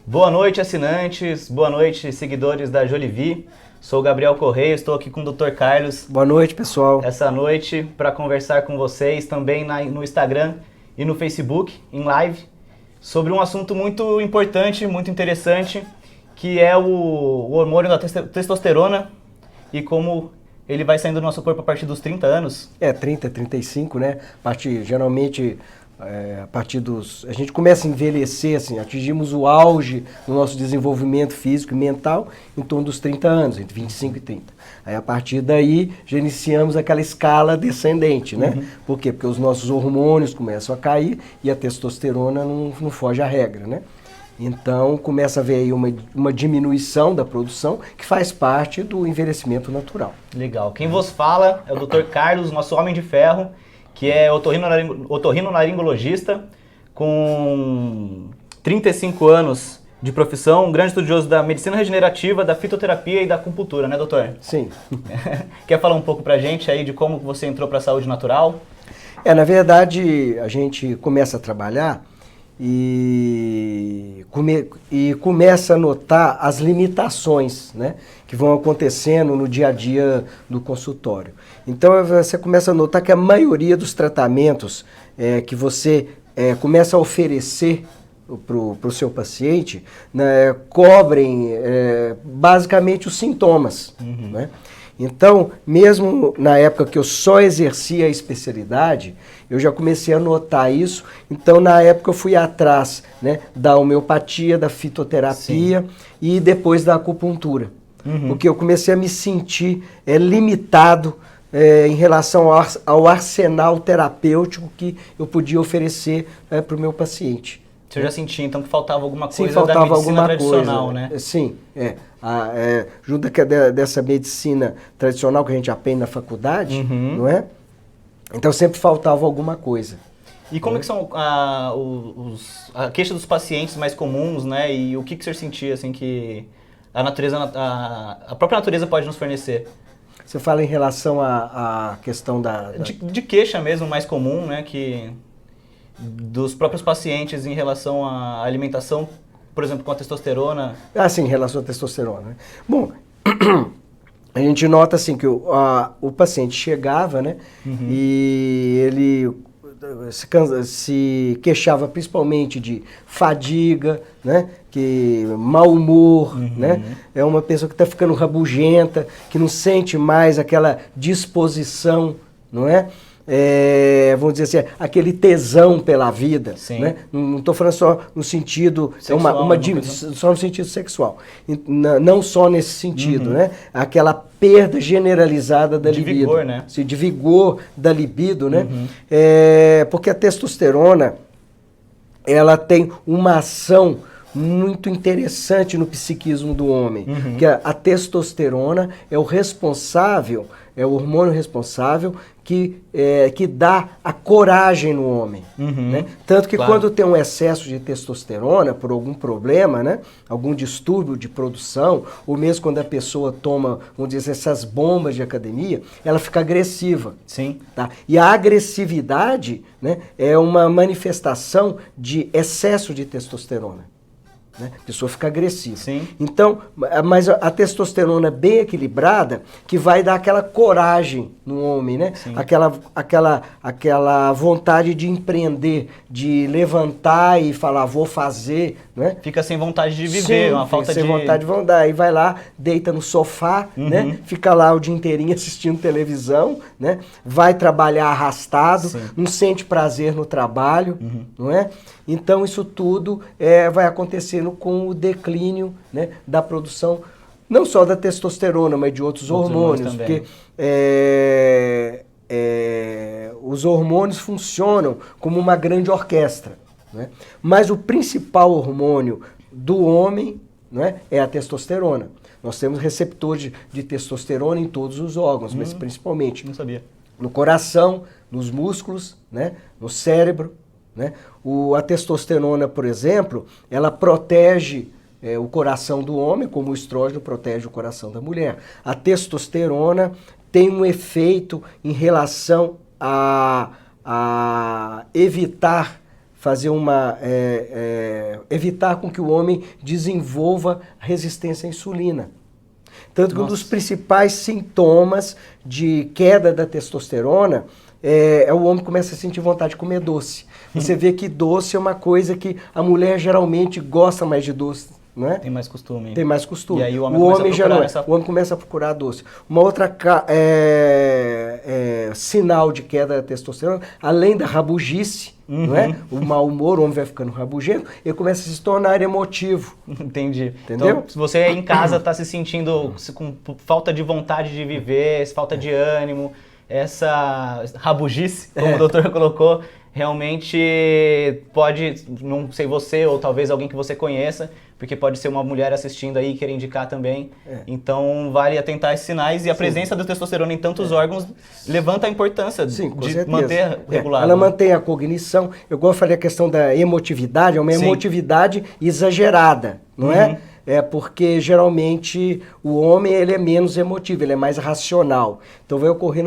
Boa noite, assinantes, boa noite, seguidores da Jolivie. Sou o Gabriel Correia, estou aqui com o Dr. Carlos. Boa noite, pessoal. Essa noite para conversar com vocês também no Instagram e no Facebook, em live, sobre um assunto muito importante, muito interessante, que é o hormônio da testosterona e como ele vai saindo do nosso corpo a partir dos 30 anos. 30, 35, né? Geralmente, a partir dos... A gente começa a envelhecer, assim, atingimos o auge do nosso desenvolvimento físico e mental em torno dos 30 anos, entre 25 e 30. Aí, a partir daí, já iniciamos aquela escala descendente, né? Uhum. Por quê? Porque os nossos hormônios começam a cair e a testosterona não foge à regra, né? Então, começa a haver aí uma diminuição da produção que faz parte do envelhecimento natural. Legal. Quem vos fala é o Dr. Carlos, nosso homem de ferro, que é otorrinolaringologista, com 35 anos de profissão, um grande estudioso da medicina regenerativa, da fitoterapia e da acupuntura, né, doutor? Sim. Quer falar um pouco pra gente aí de como você entrou pra saúde natural? Na verdade, a gente começa a trabalhar e começa a notar as limitações, né, que vão acontecendo no dia a dia do consultório. Então você começa a notar que a maioria dos tratamentos que você começa a oferecer para o seu paciente, né, cobrem basicamente os sintomas. Uhum. Né? Então, mesmo na época que eu só exercia a especialidade, eu já comecei a notar isso. Então, na época eu fui atrás, né, da homeopatia, da fitoterapia. Sim. E depois da acupuntura. Uhum. Porque eu comecei a me sentir limitado em relação ao arsenal terapêutico que eu podia oferecer para o meu paciente. Você já sentia, então, que faltava alguma coisa? Sim, faltava da medicina tradicional, coisa, né? Sim, junto dessa medicina tradicional que a gente aprende na faculdade, uhum. Não é? Então sempre faltava alguma coisa. E como é que são a queixa dos pacientes mais comuns, né? E o que você sentia, assim, que a própria natureza pode nos fornecer? Você fala em relação à questão De queixa mesmo, mais comum, né? Dos próprios pacientes em relação à alimentação, por exemplo, com a testosterona? Sim, em relação à testosterona. Né? Bom, a gente nota assim que o paciente chegava, né, uhum. E ele se queixava principalmente de fadiga, né, mau humor, uhum. Né, é uma pessoa que está ficando rabugenta, que não sente mais aquela disposição, não é? Vamos dizer assim, aquele tesão pela vida, né? Não estou falando só no sentido sexual, só no sentido sexual, não só nesse sentido, uhum. Né? Aquela perda generalizada da libido, vigor, né? De vigor da libido, né? Uhum. Porque a testosterona ela tem uma ação muito interessante no psiquismo do homem, uhum. Que a testosterona é o hormônio responsável que dá a coragem no homem. Uhum. Né? Tanto que claro. Quando tem um excesso de testosterona, por algum problema, né? Algum distúrbio de produção, ou mesmo quando a pessoa toma, vamos dizer, essas bombas de academia, ela fica agressiva. Sim. Tá? E a agressividade, né, é uma manifestação de excesso de testosterona. Né? A pessoa fica agressiva. Sim. Então, mas a testosterona bem equilibrada que vai dar aquela coragem no homem, né? Aquela vontade de empreender, de levantar e falar, vou fazer, né? Fica sem vontade de viver, Sim, uma falta sem vontade de vontade. Aí vai lá, deita no sofá, uhum. Né? Fica lá o dia inteirinho assistindo televisão, né? Vai trabalhar arrastado, Sim. Não sente prazer no trabalho, uhum. Não é? Então isso tudo vai acontecendo com o declínio, né, da produção, não só da testosterona, mas de outros hormônios. Porque os hormônios funcionam como uma grande orquestra. Né? Mas o principal hormônio do homem, né, é a testosterona. Nós temos receptores de testosterona em todos os órgãos, mas principalmente não sabia. No coração, nos músculos, né, no cérebro. Né? A testosterona, por exemplo, ela protege o coração do homem, como o estrógeno protege o coração da mulher. A testosterona tem um efeito em relação a evitar fazer evitar com que o homem desenvolva resistência à insulina. Tanto que um dos principais sintomas de queda da testosterona é o homem começa a sentir vontade de comer doce. Você vê que doce é uma coisa que a mulher geralmente gosta mais de doce, não é? Tem mais costume. Tem mais costume. E aí o homem começa a procurar doce. Uma outra sinal de queda da testosterona, além da rabugice, não é? O mau humor, o homem vai ficando rabugento, ele começa a se tornar emotivo. Entendi. Entendeu? Então, se você em casa está se sentindo com falta de vontade de viver, falta de ânimo, essa rabugice, como o doutor colocou, realmente pode, não sei você, ou talvez alguém que você conheça, porque pode ser uma mulher assistindo aí e querer indicar também. Então, vale atentar esses sinais e a presença da testosterona em tantos órgãos levanta a importância de manter regulado. Ela mantém a cognição. Eu falei a questão da emotividade, é uma emotividade exagerada, não é? É porque geralmente o homem ele é menos emotivo, ele é mais racional. Então vai ocorrer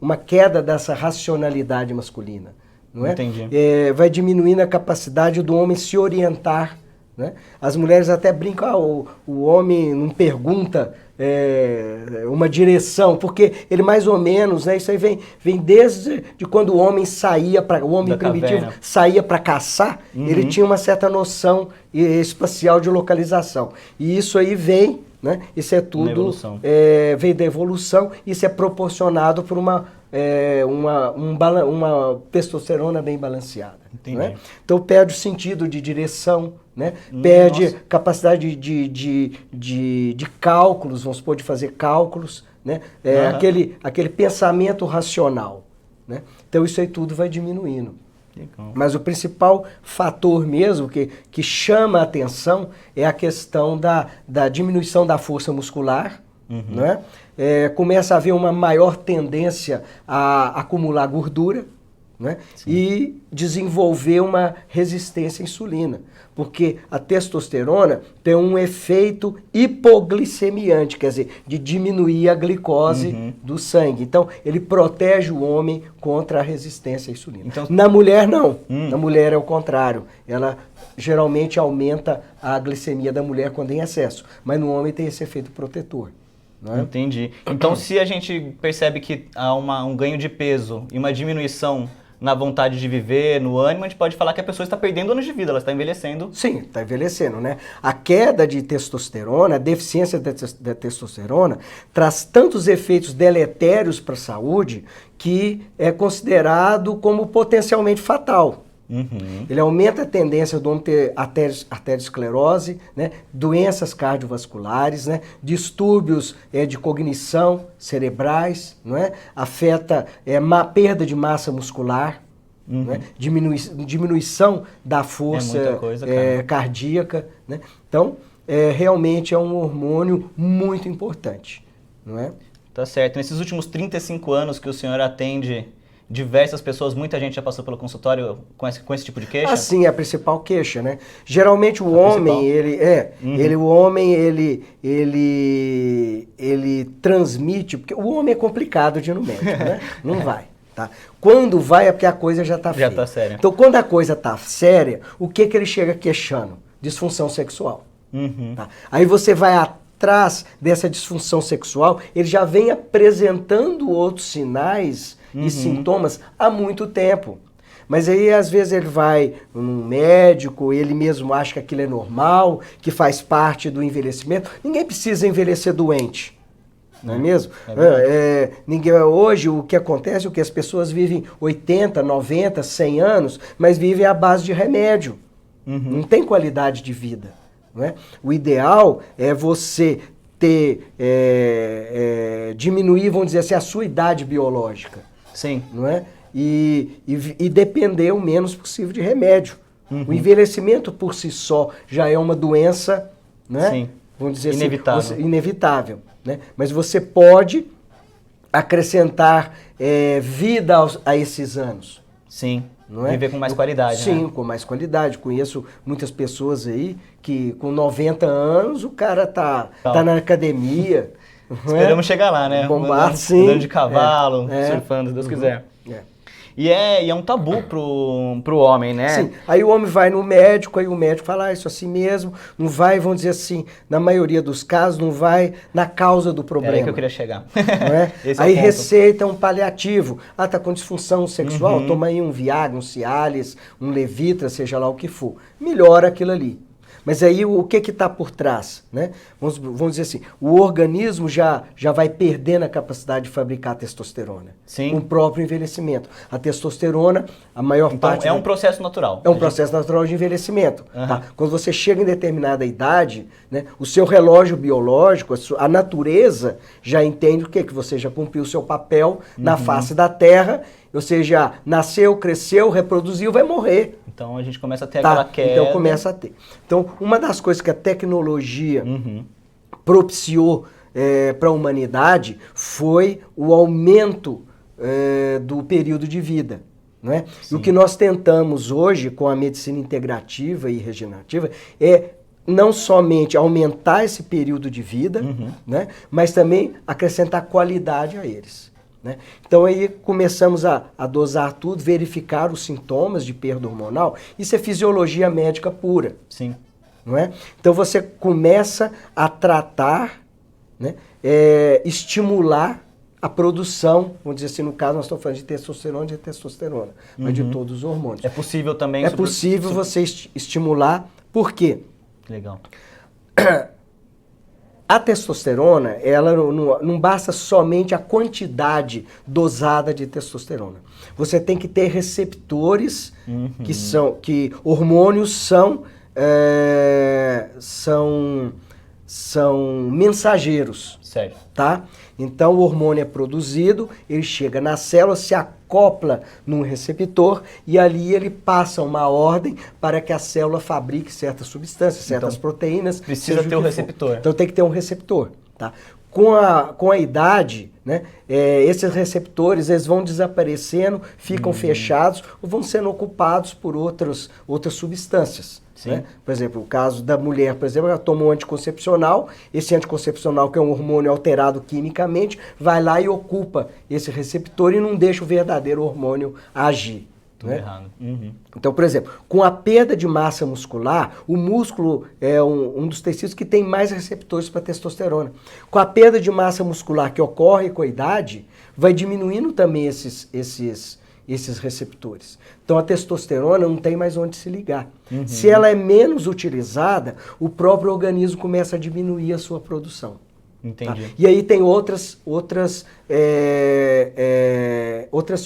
uma queda dessa racionalidade masculina, não é? Entendi. Vai diminuindo a capacidade do homem se orientar, né? As mulheres até brincam, o homem não pergunta uma direção, porque ele mais ou menos, né, isso aí vem desde quando o homem o homem primitivo saía para caçar, ele tinha uma certa noção espacial de localização. E isso aí vem, né, isso é tudo, vem da evolução, isso é proporcionado por uma testosterona bem balanceada. Né? Então perde o sentido de direção, né? Perde capacidade de cálculos, vamos supor, de fazer cálculos, né? Aquele pensamento racional. Né? Então isso aí tudo vai diminuindo. Mas o principal fator mesmo que chama a atenção é a questão da diminuição da força muscular, né? Começa a haver uma maior tendência a acumular gordura, né? E desenvolver uma resistência à insulina, porque a testosterona tem um efeito hipoglicemiante, quer dizer, de diminuir a glicose do sangue. Então, ele protege o homem contra a resistência à insulina. Então, na mulher, não. Na mulher é o contrário. Ela geralmente aumenta a glicemia da mulher quando em excesso, mas no homem tem esse efeito protetor. Né? Entendi. Então, se a gente percebe que há um ganho de peso e uma diminuição na vontade de viver, no ânimo, a gente pode falar que a pessoa está perdendo anos de vida, ela está envelhecendo. Sim, está envelhecendo, né? A queda de testosterona, a deficiência da testosterona, traz tantos efeitos deletérios para a saúde que é considerado como potencialmente fatal. Ele aumenta a tendência do homem ter arteriosclerose, né? Doenças cardiovasculares, né? Distúrbios de cognição cerebrais, não é? Afeta perda de massa muscular, né? Diminuição da força cardíaca. Né? Então, realmente é um hormônio muito importante. Não é? Tá certo. Nesses últimos 35 anos que o senhor atende diversas pessoas, muita gente já passou pelo consultório com esse tipo de queixa? Ah, sim, é a principal queixa, né? Geralmente o homem, ele transmite, porque o homem é complicado de ir no médico, né? Não vai, tá? Quando vai é porque a coisa já tá feia. Já tá séria. Então, quando a coisa tá séria, o que ele chega queixando? Disfunção sexual. Tá? Aí você vai atrás dessa disfunção sexual, ele já vem apresentando outros sinais e sintomas há muito tempo. Mas aí, às vezes, ele vai num médico, ele mesmo acha que aquilo é normal, que faz parte do envelhecimento. Ninguém precisa envelhecer doente, não é mesmo? Hoje, o que acontece é que as pessoas vivem 80, 90, 100 anos, mas vivem à base de remédio. Não tem qualidade de vida. Não é? O ideal é você diminuir, vamos dizer assim, a sua idade biológica. Sim. Não é? E depender o menos possível de remédio. O envelhecimento por si só já é uma doença, né? Sim. Vamos dizer inevitável. Assim, inevitável, né? Mas você pode acrescentar vida a esses anos. Sim. Não é? Viver com mais qualidade. Sim, né? com mais qualidade. Conheço muitas pessoas aí que com 90 anos o cara tá na academia. Esperamos chegar lá, né? Bombado, sim. Andando de cavalo, surfando, se Deus quiser. E é um tabu pro homem, né? Sim, aí o homem vai no médico, aí o médico fala, isso assim mesmo, não vai, vamos dizer assim, na maioria dos casos, não vai na causa do problema. É aí que eu queria chegar. Não é? Aí receita um paliativo, tá com disfunção sexual, toma aí um Viagra, um Cialis, um Levitra, seja lá o que for. Melhora aquilo ali. Mas aí o que está por trás? Né? Vamos dizer assim, o organismo já vai perdendo a capacidade de fabricar testosterona. Sim. Com o próprio envelhecimento. A testosterona, a maior parte... Então é um processo natural. É um processo natural de envelhecimento. Tá? Quando você chega em determinada idade, né, o seu relógio biológico, a natureza já entende o quê? Que você já cumpriu o seu papel na face da Terra, ou seja, nasceu, cresceu, reproduziu, vai morrer. Então a gente começa a ter aquela queda. Então começa a ter. Então, uma das coisas que a tecnologia propiciou para a humanidade foi o aumento do período de vida. Não é? E o que nós tentamos hoje com a medicina integrativa e regenerativa é não somente aumentar esse período de vida, né, mas também acrescentar qualidade a eles. Né? Então aí começamos a dosar tudo, verificar os sintomas de perda hormonal. Isso é fisiologia médica pura. Sim. Não é? Então você começa a tratar, né, estimular a produção, vamos dizer assim, no caso nós estamos falando de testosterona, mas de todos os hormônios. É possível também... É possível você estimular, por quê? Legal. A testosterona, ela não basta somente a quantidade dosada de testosterona. Você tem que ter receptores que hormônios são mensageiros. Certo. Tá? Então o hormônio é produzido, ele chega na célula, se acopla num receptor e ali ele passa uma ordem para que a célula fabrique certas substâncias, certas proteínas. Precisa ter um receptor. Então tem que ter um receptor. Tá? Com a idade, né, esses receptores eles vão desaparecendo, ficam fechados ou vão sendo ocupados por outras substâncias. Né? Por exemplo, o caso da mulher, por exemplo, ela toma um anticoncepcional, esse anticoncepcional, que é um hormônio alterado quimicamente, vai lá e ocupa esse receptor e não deixa o verdadeiro hormônio agir. Tudo errado. Então, por exemplo, com a perda de massa muscular, o músculo é um dos tecidos que tem mais receptores para testosterona. Com a perda de massa muscular que ocorre com a idade, vai diminuindo também esses receptores. Então a testosterona não tem mais onde se ligar. Se ela é menos utilizada, o próprio organismo começa a diminuir a sua produção. Entendi. Tá? E aí tem outras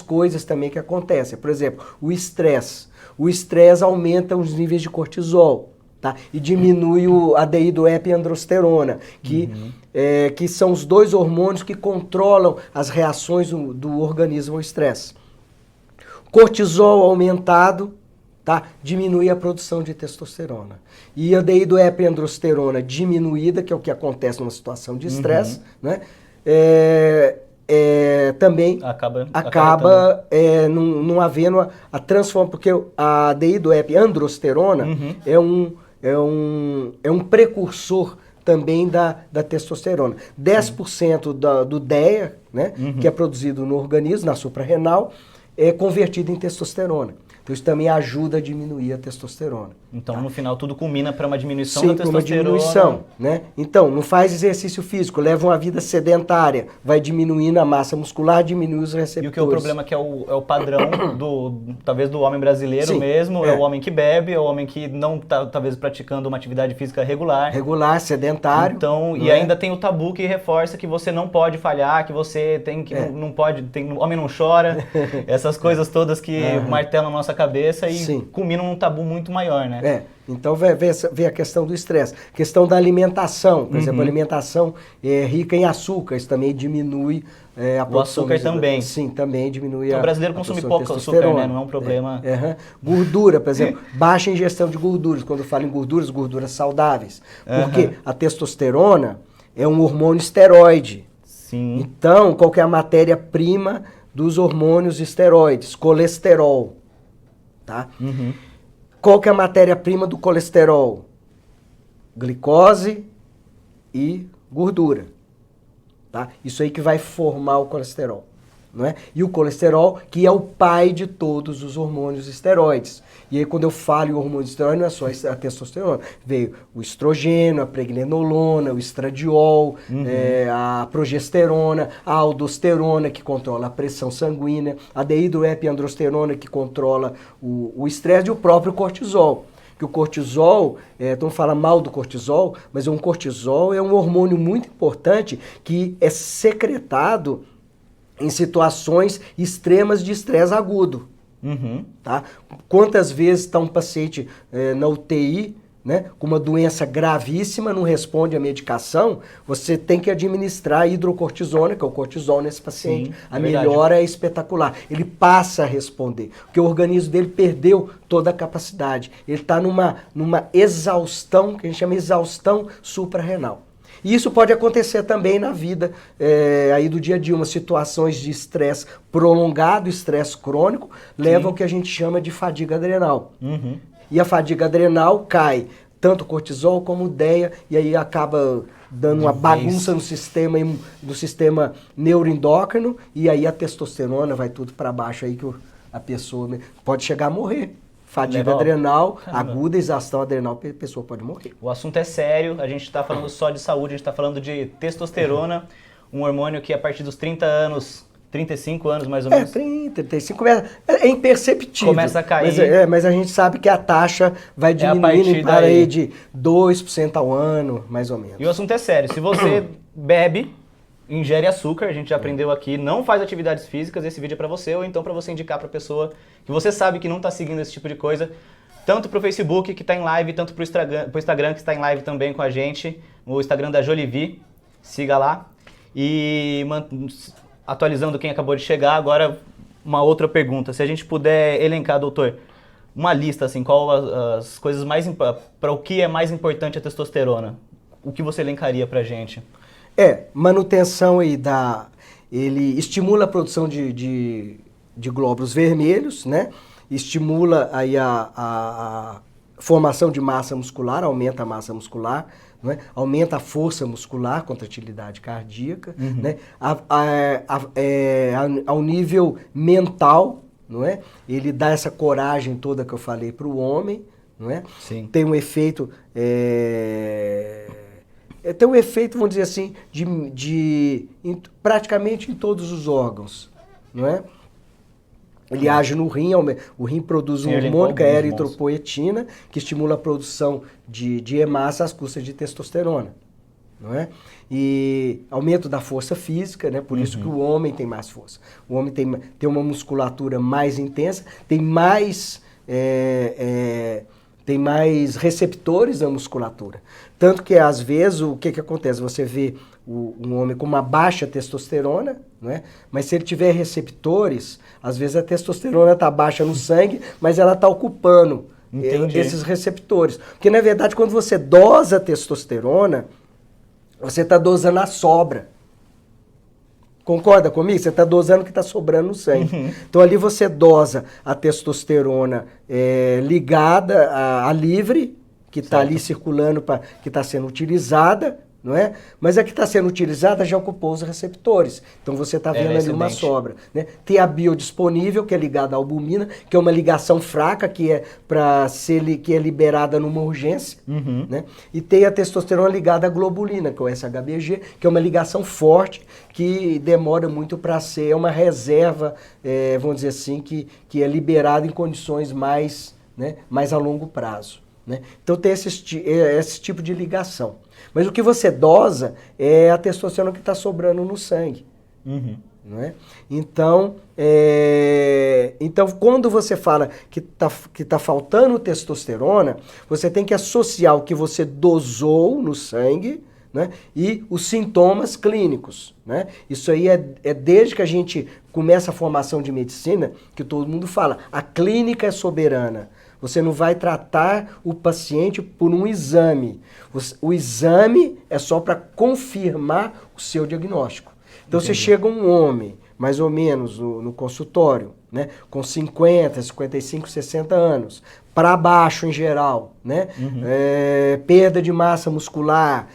coisas também que acontecem. Por exemplo, o estresse. O estresse aumenta os níveis de cortisol. Tá? E diminui a dehidroepiandrosterona, que são os dois hormônios que controlam as reações do organismo ao estresse. Cortisol aumentado, tá? Diminui a produção de testosterona. E a dehidroepiandrosterona diminuída, que é o que acontece numa situação de estresse, né? Também acaba não havendo a transformação, porque a dehidroepiandrosterona é um precursor também da testosterona. 10% do DEA, né, que é produzido no organismo, na suprarrenal, é convertido em testosterona. Então isso também ajuda a diminuir a testosterona. Então, no final, tudo culmina para uma diminuição da testosterona. Sim, uma diminuição, né? Então, não faz exercício físico, leva uma vida sedentária, vai diminuindo a massa muscular, diminui os receptores. E o que é o problema que é o padrão, talvez do homem brasileiro mesmo, é o homem que bebe, é o homem que não está, talvez, praticando uma atividade física regular. Regular, sedentário. Então, e ainda tem o tabu que reforça que você não pode falhar, que você tem que, não pode, o homem não chora, essas coisas todas que martelam a nossa cabeça e culminam num tabu muito maior, né? Então vê a questão do estresse. Questão da alimentação, por exemplo, a alimentação rica em açúcar, isso também diminui a produção. O açúcar também. Sim, também diminui então, o brasileiro consome pouco açúcar, né? Não é um problema. Gordura, por exemplo, baixa ingestão de gorduras. Quando eu falo em gorduras saudáveis. Porque a testosterona é um hormônio esteroide. Sim. Então, qual que é a matéria-prima dos hormônios esteroides? Colesterol. Tá? Qual que é a matéria-prima do colesterol? Glicose e gordura. Tá? Isso aí que vai formar o colesterol. não é? E o colesterol, que é o pai de todos os hormônios esteroides. E aí, quando eu falo em hormônio esteroide, não é só a testosterona. Veio o estrogênio, a pregnenolona, o estradiol, a progesterona, a aldosterona, que controla a pressão sanguínea, a dehidroepiandrosterona, que controla o estresse, e o próprio cortisol. Que o cortisol, então fala mal do cortisol, mas um cortisol é um hormônio muito importante que é secretado em situações extremas de estresse agudo. Tá? Quantas vezes está um paciente na UTI, né, com uma doença gravíssima, não responde à medicação, você tem que administrar hidrocortisona, que é o cortisol nesse paciente. Sim, a melhora é espetacular. Ele passa a responder, porque o organismo dele perdeu toda a capacidade. Ele está numa exaustão, que a gente chama de exaustão suprarrenal. E isso pode acontecer também na vida aí do dia a dia, umas situações de estresse prolongado, estresse crônico, leva ao que a gente chama de fadiga adrenal. E a fadiga adrenal cai tanto cortisol como DEA, e aí acaba dando uma bagunça no sistema neuroendócrino, e aí a testosterona vai tudo para baixo, aí que a pessoa pode chegar a morrer. Fadiga adrenal, aguda, exaustão adrenal, a pessoa pode morrer. O assunto é sério, a gente está falando só de saúde, a gente está falando de testosterona, um hormônio que a partir dos 30 anos, 35 anos mais ou menos. 30, 35, é imperceptível. Começa a cair. Mas a gente sabe que a taxa vai diminuindo para aí de 2% ao ano, mais ou menos. E o assunto é sério, se você bebe, ingere açúcar, a gente já aprendeu aqui, não faz atividades físicas, esse vídeo é para você, ou então para você indicar para a pessoa que você sabe que não está seguindo esse tipo de coisa, tanto para o Facebook, que está em live, tanto para o Instagram, que está em live também com a gente, o Instagram da Jolivi, siga lá. E atualizando quem acabou de chegar, agora uma outra pergunta, se a gente puder elencar, doutor, uma lista, assim, qual as coisas mais, para o que é mais importante a testosterona, o que você elencaria para a gente? Manutenção aí ele estimula a produção de glóbulos vermelhos, né? Estimula aí a formação de massa muscular, aumenta a massa muscular, né? Aumenta a força muscular, contratilidade cardíaca, né? Ao nível mental, não é? Ele dá essa coragem toda que eu falei para o homem, não é? Sim. Tem um efeito... tem um efeito, vamos dizer assim, praticamente em todos os órgãos, não é? Ele age no rim, o rim produz um hormônio, que é a eritropoetina, que estimula a produção de hemácia às custas de testosterona, não é? E aumento da força física, né? Por isso que o homem tem mais força. O homem tem uma musculatura mais intensa, tem mais receptores na musculatura. Tanto que, às vezes, o que acontece? Você vê um homem com uma baixa testosterona, não é? Mas se ele tiver receptores, às vezes a testosterona está baixa no sangue, mas ela está ocupando esses receptores. Porque, na verdade, quando você dosa a testosterona, você está dosando a sobra. Concorda comigo? Você está dosando o que está sobrando no sangue. Então, ali você dosa a testosterona ligada à livre, que está ali circulando, que está sendo utilizada, não é? Mas a que está sendo utilizada já ocupou os receptores. Então você está vendo ali uma sobra, né? Tem a biodisponível, que é ligada à albumina, que é uma ligação fraca, que é liberada numa urgência, né? E tem a testosterona ligada à globulina, que é o SHBG, que é uma ligação forte, que demora muito para ser uma reserva, vamos dizer assim, que é liberada em condições mais a longo prazo, né? Então tem esse tipo de ligação. Mas o que você dosa é a testosterona que está sobrando no sangue. Não é? Então, quando você fala que tá faltando testosterona, você tem que associar o que você dosou no sangue, né, e os sintomas clínicos, né? Isso aí é desde que a gente começa a formação de medicina, que todo mundo fala, a clínica é soberana. Você não vai tratar o paciente por um exame. O exame é só para confirmar o seu diagnóstico. Então, você chega um homem, mais ou menos, no consultório, né, com 50, 55, 60 anos, para baixo em geral, né, perda de massa muscular,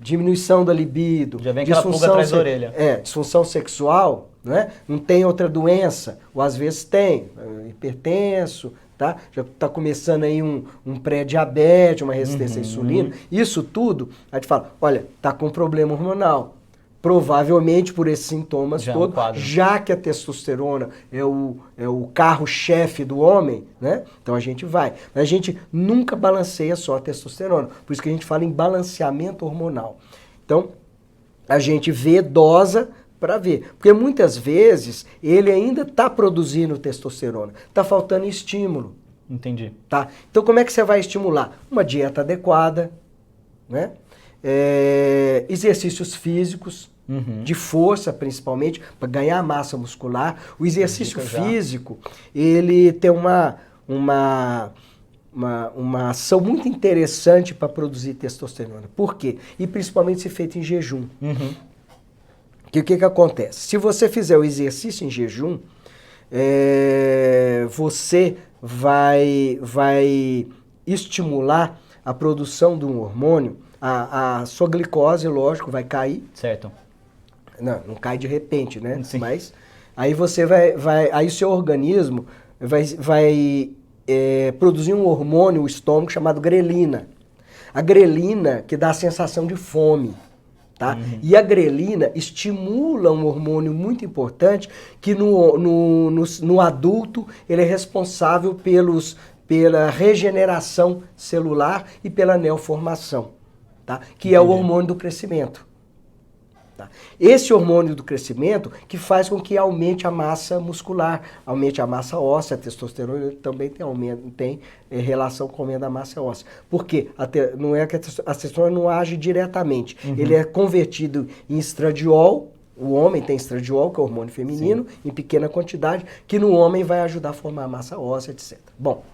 diminuição da libido, já vem aquela pulga atrás da orelha. Disfunção sexual, não é? Não tem outra doença, ou às vezes tem, hipertenso, tá? Já está começando aí um pré-diabetes, uma resistência à insulina. Isso tudo, a gente fala, olha, está com problema hormonal. Provavelmente por esses sintomas todos, já que a testosterona é o carro-chefe do homem, né? Então a gente vai. Mas a gente nunca balanceia só a testosterona. Por isso que a gente fala em balanceamento hormonal. Então, a gente vê, dosa para ver. Porque muitas vezes ele ainda está produzindo testosterona. Está faltando estímulo. Entendi. Tá? Então como é que você vai estimular? Uma dieta adequada, né? Exercícios físicos, de força principalmente, para ganhar massa muscular. O exercício físico, ele tem uma ação muito interessante para produzir testosterona. Por quê? E principalmente se feito em jejum. O que acontece? Se você fizer o exercício em jejum, você vai estimular a produção de um hormônio, a sua glicose, lógico, vai cair. Certo. Não cai de repente, né? Sim. Mas aí você aí o seu organismo vai produzir um hormônio, o estômago, chamado grelina. A grelina que dá a sensação de fome. Tá? E a grelina estimula um hormônio muito importante que no adulto ele é responsável pela regeneração celular e pela neoformação, tá? Que é o hormônio do crescimento. Tá? Esse hormônio do crescimento que faz com que aumente a massa muscular, aumente a massa óssea. A testosterona também tem relação com o aumento da massa óssea. Por quê? Não é que a testosterona não age diretamente. Ele é convertido em estradiol. O homem tem estradiol, que é o hormônio feminino, em pequena quantidade, que no homem vai ajudar a formar massa óssea, etc. Bom,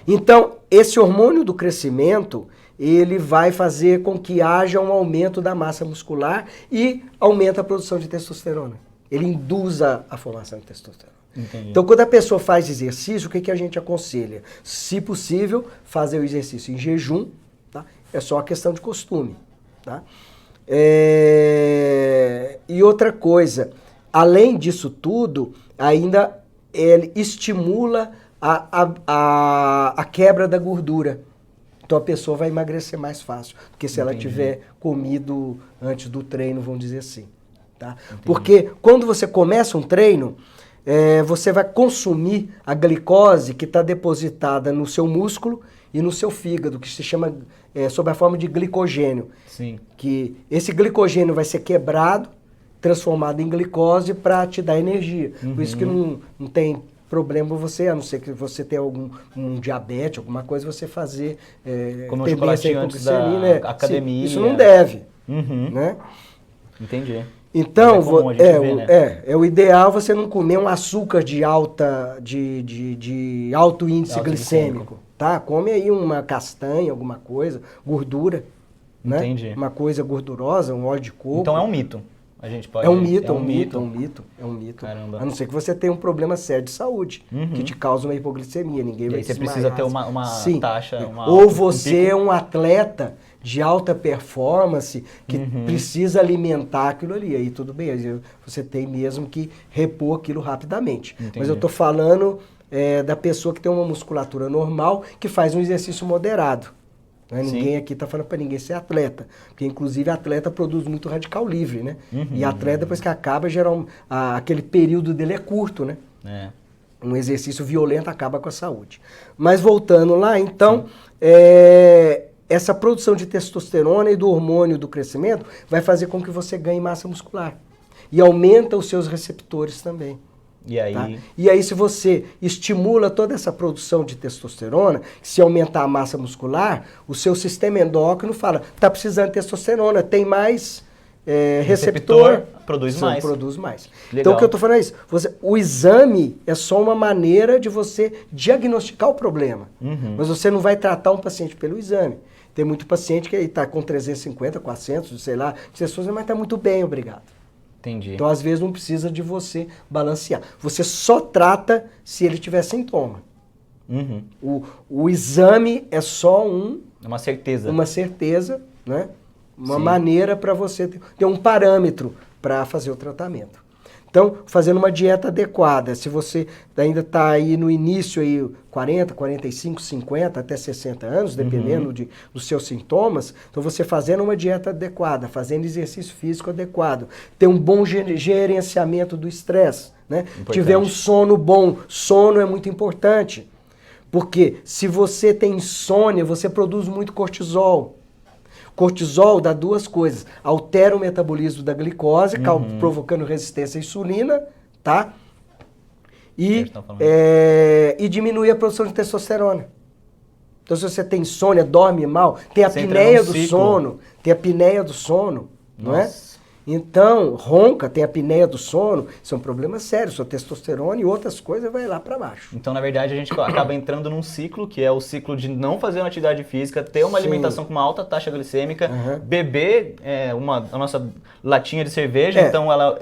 então esse hormônio do crescimento ele vai fazer com que haja um aumento da massa muscular e aumenta a produção de testosterona. Ele induz a formação de testosterona. Entendi. Então, quando a pessoa faz exercício, o que a gente aconselha? Se possível, fazer o exercício em jejum, tá? É só uma questão de costume, tá? E outra coisa, além disso tudo, ainda ele estimula a quebra da gordura. Então a pessoa vai emagrecer mais fácil do que se ela tiver comido antes do treino, vamos dizer assim. Tá? Porque quando você começa um treino, você vai consumir a glicose que está depositada no seu músculo e no seu fígado, que se chama sob a forma de glicogênio. Sim. Que esse glicogênio vai ser quebrado, transformado em glicose para te dar energia. Por isso que não tem problema você, a não ser que você tenha um diabetes, alguma coisa, você fazer como um chocolate antes da academia. Isso não deve, né? Entendi. Então, né? o ideal você não comer um açúcar de alto índice glicêmico, tá? Come aí uma castanha, alguma coisa, gordura, né? Entendi. Uma coisa gordurosa, um óleo de coco. Então é um mito. A gente pode... É um mito. Caramba. A não ser que você tenha um problema sério de saúde, que te causa uma hipoglicemia, ninguém vai desmaiar. Você precisa ter uma taxa... Ou você é um atleta de alta performance que precisa alimentar aquilo ali, aí tudo bem, aí você tem mesmo que repor aquilo rapidamente. Entendi. Mas eu estou falando da pessoa que tem uma musculatura normal, que faz um exercício moderado. Né? Ninguém aqui está falando para ninguém ser atleta, porque inclusive atleta produz muito radical livre, né? E atleta, depois que acaba, aquele período dele é curto, né? Um exercício violento acaba com a saúde. Mas voltando lá, então, essa produção de testosterona e do hormônio do crescimento vai fazer com que você ganhe massa muscular. E aumenta os seus receptores também. E aí? Tá? E aí, se você estimula toda essa produção de testosterona, se aumentar a massa muscular, o seu sistema endócrino fala, tá precisando de testosterona, tem mais receptor, produz mais. Produz mais. Legal. Então, o que eu estou falando é isso. O exame é só uma maneira de você diagnosticar o problema. Mas você não vai tratar um paciente pelo exame. Tem muito paciente que está com 350, 400, sei lá, de testosterona, mas está muito bem, obrigado. Entendi. Então, às vezes, não precisa de você balancear. Você só trata se ele tiver sintoma. O exame é só uma certeza. Uma certeza, né? Uma maneira para você ter um parâmetro para fazer o tratamento. Então, fazendo uma dieta adequada, se você ainda está aí no início, aí 40, 45, 50, até 60 anos, dependendo dos seus sintomas, então você fazendo uma dieta adequada, fazendo exercício físico adequado, ter um bom gerenciamento do estresse, né? Tiver um sono bom, sono é muito importante, porque se você tem insônia, você produz muito cortisol. Cortisol dá duas coisas, altera o metabolismo da glicose, provocando resistência à insulina, tá? E diminui a produção de testosterona. Então se você tem insônia, dorme mal, tem a apneia do sono, não é? Então, ronca, tem a apneia do sono, isso é um problema sério, sua testosterona e outras coisas vai lá para baixo. Então, na verdade, a gente acaba entrando num ciclo, que é o ciclo de não fazer uma atividade física, ter uma alimentação com uma alta taxa glicêmica, beber a nossa latinha de cerveja, então ela...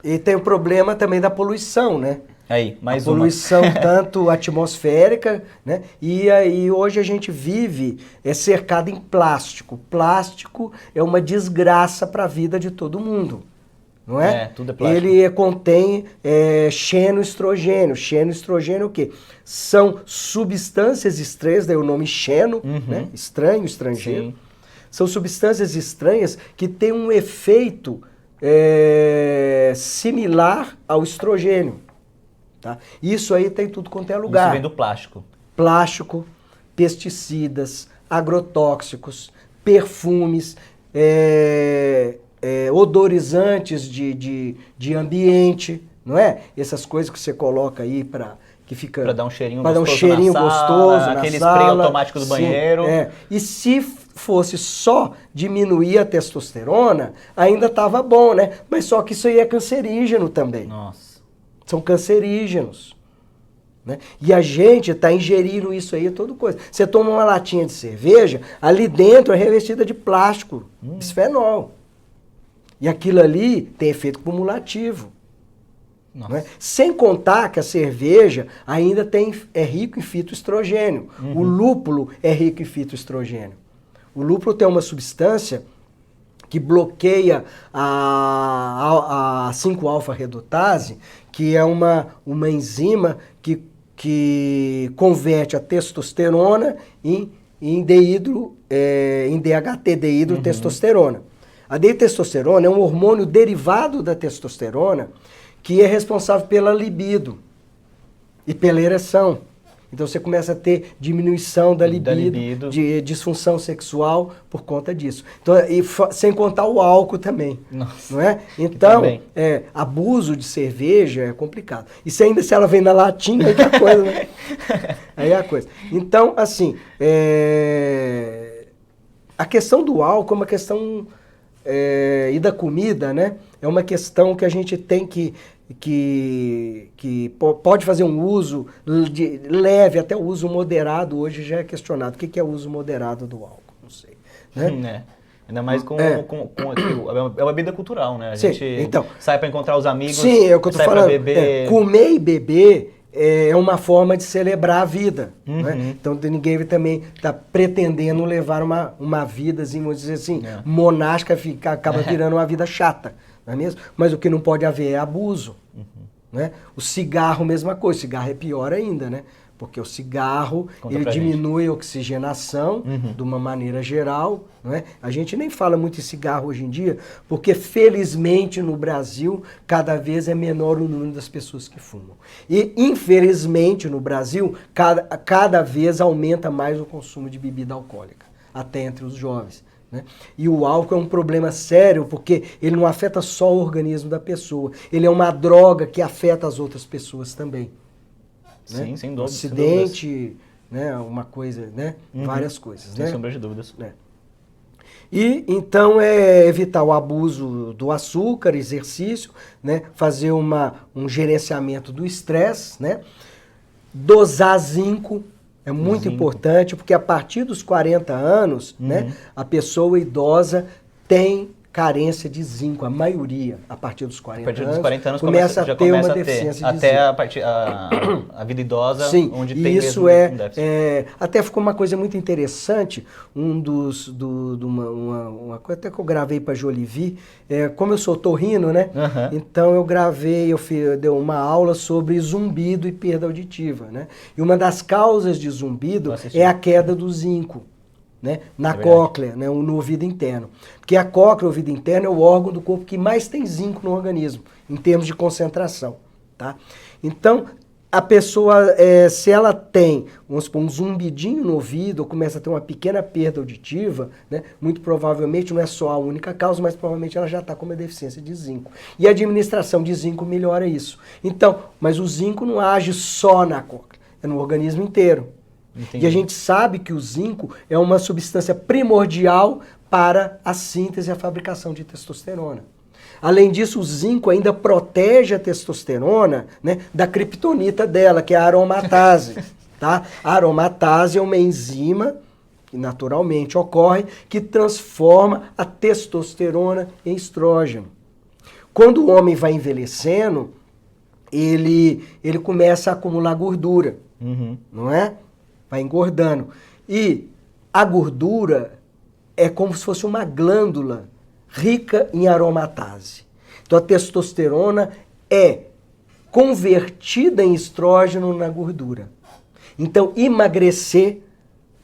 e tem o problema também da poluição, né? Aí, mais uma. Poluição tanto atmosférica, né? E aí hoje a gente vive cercado em plástico. Plástico é uma desgraça para a vida de todo mundo, não é? Tudo é plástico. Ele contém xenoestrogênio. Xenoestrogênio é o quê? São substâncias estranhas, daí o nome xeno, né? Estranho, estrangeiro. Sim. São substâncias estranhas que têm um efeito similar ao estrogênio. Tá? Isso aí tem tudo quanto é lugar. Isso vem do plástico. Plástico, pesticidas, agrotóxicos, perfumes, odorizantes de ambiente, não é? Essas coisas que você coloca aí para que fica para dar um cheirinho gostoso na aquele sala, spray automático do banheiro. E se fosse só diminuir a testosterona, ainda estava bom, né? Mas só que isso aí é cancerígeno também. Nossa. São cancerígenos, né? E a gente está ingerindo isso aí, toda coisa. Você toma uma latinha de cerveja, ali dentro é revestida de plástico, bisfenol. E aquilo ali tem efeito cumulativo. Não é? Sem contar que a cerveja ainda é rico em fitoestrogênio. O lúpulo é rico em fitoestrogênio. O lúpulo tem uma substância que bloqueia a 5-alfa-redutase, que é uma enzima que converte a testosterona em DHT, deidrotestosterona. A deidrotestosterona é um hormônio derivado da testosterona que é responsável pela libido e pela ereção. Então você começa a ter diminuição da libido, de disfunção sexual por conta disso. Então, sem contar o álcool também. Nossa, não é? Então, abuso de cerveja é complicado. E se ela vem na latinha, aí que é a coisa, né? Aí é a coisa. Então, assim, a questão do álcool é uma questão, e da comida, né? É uma questão que a gente tem que pode fazer um uso leve, até o uso moderado hoje já é questionado. O que é o uso moderado do álcool? Não sei. Né? Ainda mais com a bebida cultural, né? A gente sai para encontrar os amigos, é o que eu tô falando. Beber. Comer e beber é uma forma de celebrar a vida. Né? Então ninguém também está pretendendo levar uma vida, assim, vamos dizer assim, monástica, acaba virando uma vida chata. Não é mesmo? Mas o que não pode haver é abuso. Né? O cigarro, mesma coisa. O cigarro é pior ainda, né? Porque o cigarro, ele diminui a oxigenação de uma maneira geral. Não é? A gente nem fala muito em cigarro hoje em dia, porque felizmente no Brasil, cada vez é menor o número das pessoas que fumam. E infelizmente no Brasil, cada vez aumenta mais o consumo de bebida alcoólica, até entre os jovens. Né? E o álcool é um problema sério porque ele não afeta só o organismo da pessoa, ele é uma droga que afeta as outras pessoas também. Sim, né? sem dúvida. Acidente, né? Uma coisa, né? Várias coisas. Sem né? sombra de dúvidas. E então evitar o abuso do açúcar, exercício, né? Fazer um gerenciamento do estresse, né? Dosar zinco. É muito importante, porque a partir dos 40 anos, né, a pessoa idosa tem carência de zinco, a maioria, a partir dos 40 anos. A partir dos 40 anos começa já a ter começa uma a ter. deficiência de Até zinco. a vida idosa, Sim, onde e tem isso mesmo um déficit. até ficou uma coisa muito interessante, uma coisa até que eu gravei para Jolivie, como eu sou otorrino, né? Aham. Então eu gravei, eu dei uma aula sobre zumbido e perda auditiva, né? E uma das causas de zumbido assisti. é a queda do zinco, né? Na verdade. cóclea, né? No ouvido interno. Porque a cóclea, o ouvido interno, é o órgão do corpo que mais tem zinco no organismo, em termos de concentração, tá? Então, a pessoa, se ela tem, vamos supor, um zumbidinho no ouvido, ou começa a ter uma pequena perda auditiva, né, muito provavelmente não é só a única causa, mas provavelmente ela já está com uma deficiência de zinco. E a administração de zinco melhora isso. Então, mas o zinco não age só na cóclea, é no organismo inteiro. Entendi. E a gente sabe que o zinco é uma substância primordial para a síntese e a fabricação de testosterona. Além disso, o zinco ainda protege a testosterona, né, da criptonita dela, que é a aromatase. Tá? A aromatase é uma enzima que naturalmente ocorre, que transforma a testosterona em estrógeno. Quando o homem vai envelhecendo, ele começa a acumular gordura, não é? Vai engordando. E a gordura é como se fosse uma glândula rica em aromatase. Então a testosterona é convertida em estrógeno na gordura. Então emagrecer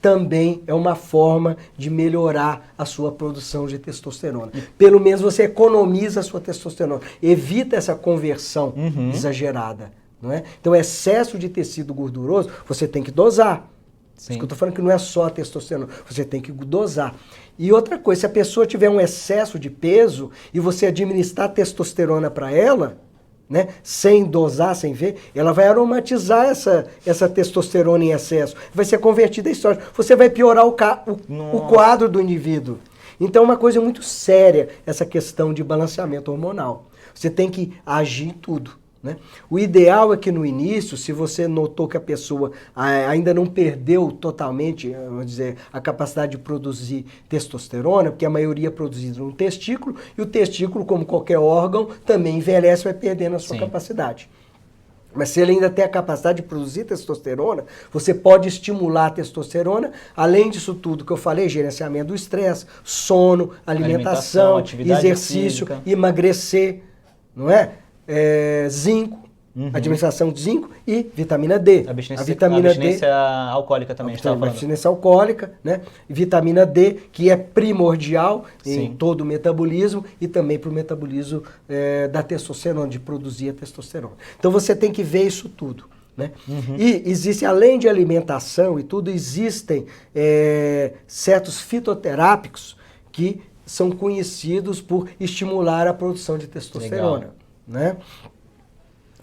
também é uma forma de melhorar a sua produção de testosterona. Pelo menos você economiza a sua testosterona, evita essa conversão exagerada, não é? Então excesso de tecido gorduroso você tem que dosar. Isso que eu estou falando que não é só a testosterona, você tem que dosar. E outra coisa, se a pessoa tiver um excesso de peso e você administrar testosterona para ela, né, sem dosar, sem ver, ela vai aromatizar essa testosterona em excesso, vai ser convertida em estrógeno. Você vai piorar o quadro do indivíduo. Então é uma coisa muito séria essa questão de balanceamento hormonal. Você tem que agir em tudo. Né? O ideal é que no início, se você notou que a pessoa ainda não perdeu totalmente, vamos dizer, a capacidade de produzir testosterona, porque a maioria é produzida no testículo, e o testículo, como qualquer órgão, também envelhece e vai perdendo a sua capacidade. Mas se ele ainda tem a capacidade de produzir testosterona, você pode estimular a testosterona, além disso tudo que eu falei, gerenciamento do estresse, sono, alimentação, exercício, física, emagrecer, não é? Zinco, administração de zinco e vitamina D. A abstinência alcoólica também, a gente estava falando. Abstinência alcoólica, né? E vitamina D, que é primordial em todo o metabolismo e também para o metabolismo da testosterona, de produzir a testosterona. Então você tem que ver isso tudo. Né? E existe, além de alimentação e tudo, existem certos fitoterápicos que são conhecidos por estimular a produção de testosterona. Legal. Né?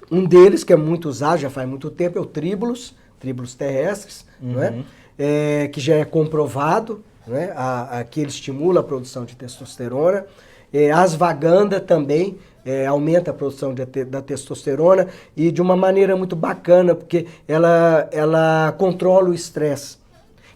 Um deles, que é muito usado, já faz muito tempo, é o tríbulos terrestres, né? Que já é comprovado, né? Que ele estimula a produção de testosterona. A asvaganda também aumenta a produção da testosterona e de uma maneira muito bacana, porque ela controla o estresse.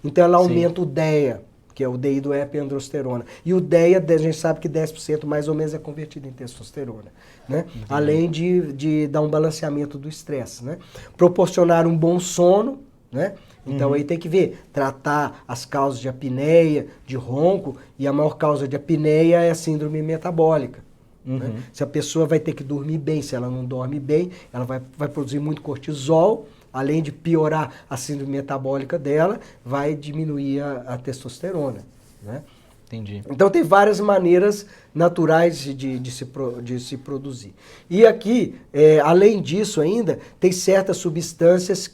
Então ela aumenta o DEA, que é o dehidroepiandrosterona. E o DEA, a gente sabe que 10% mais ou menos é convertido em testosterona. Né? Além de dar um balanceamento do estresse. Né? Proporcionar um bom sono, né? Então aí tem que ver, tratar as causas de apneia, de ronco, e a maior causa de apneia é a síndrome metabólica. Né? Se a pessoa vai ter que dormir bem, se ela não dorme bem, ela vai produzir muito cortisol, além de piorar a síndrome metabólica dela, vai diminuir a testosterona. Né? Entendi. Então tem várias maneiras naturais de se produzir. E aqui, além disso ainda, tem certas substâncias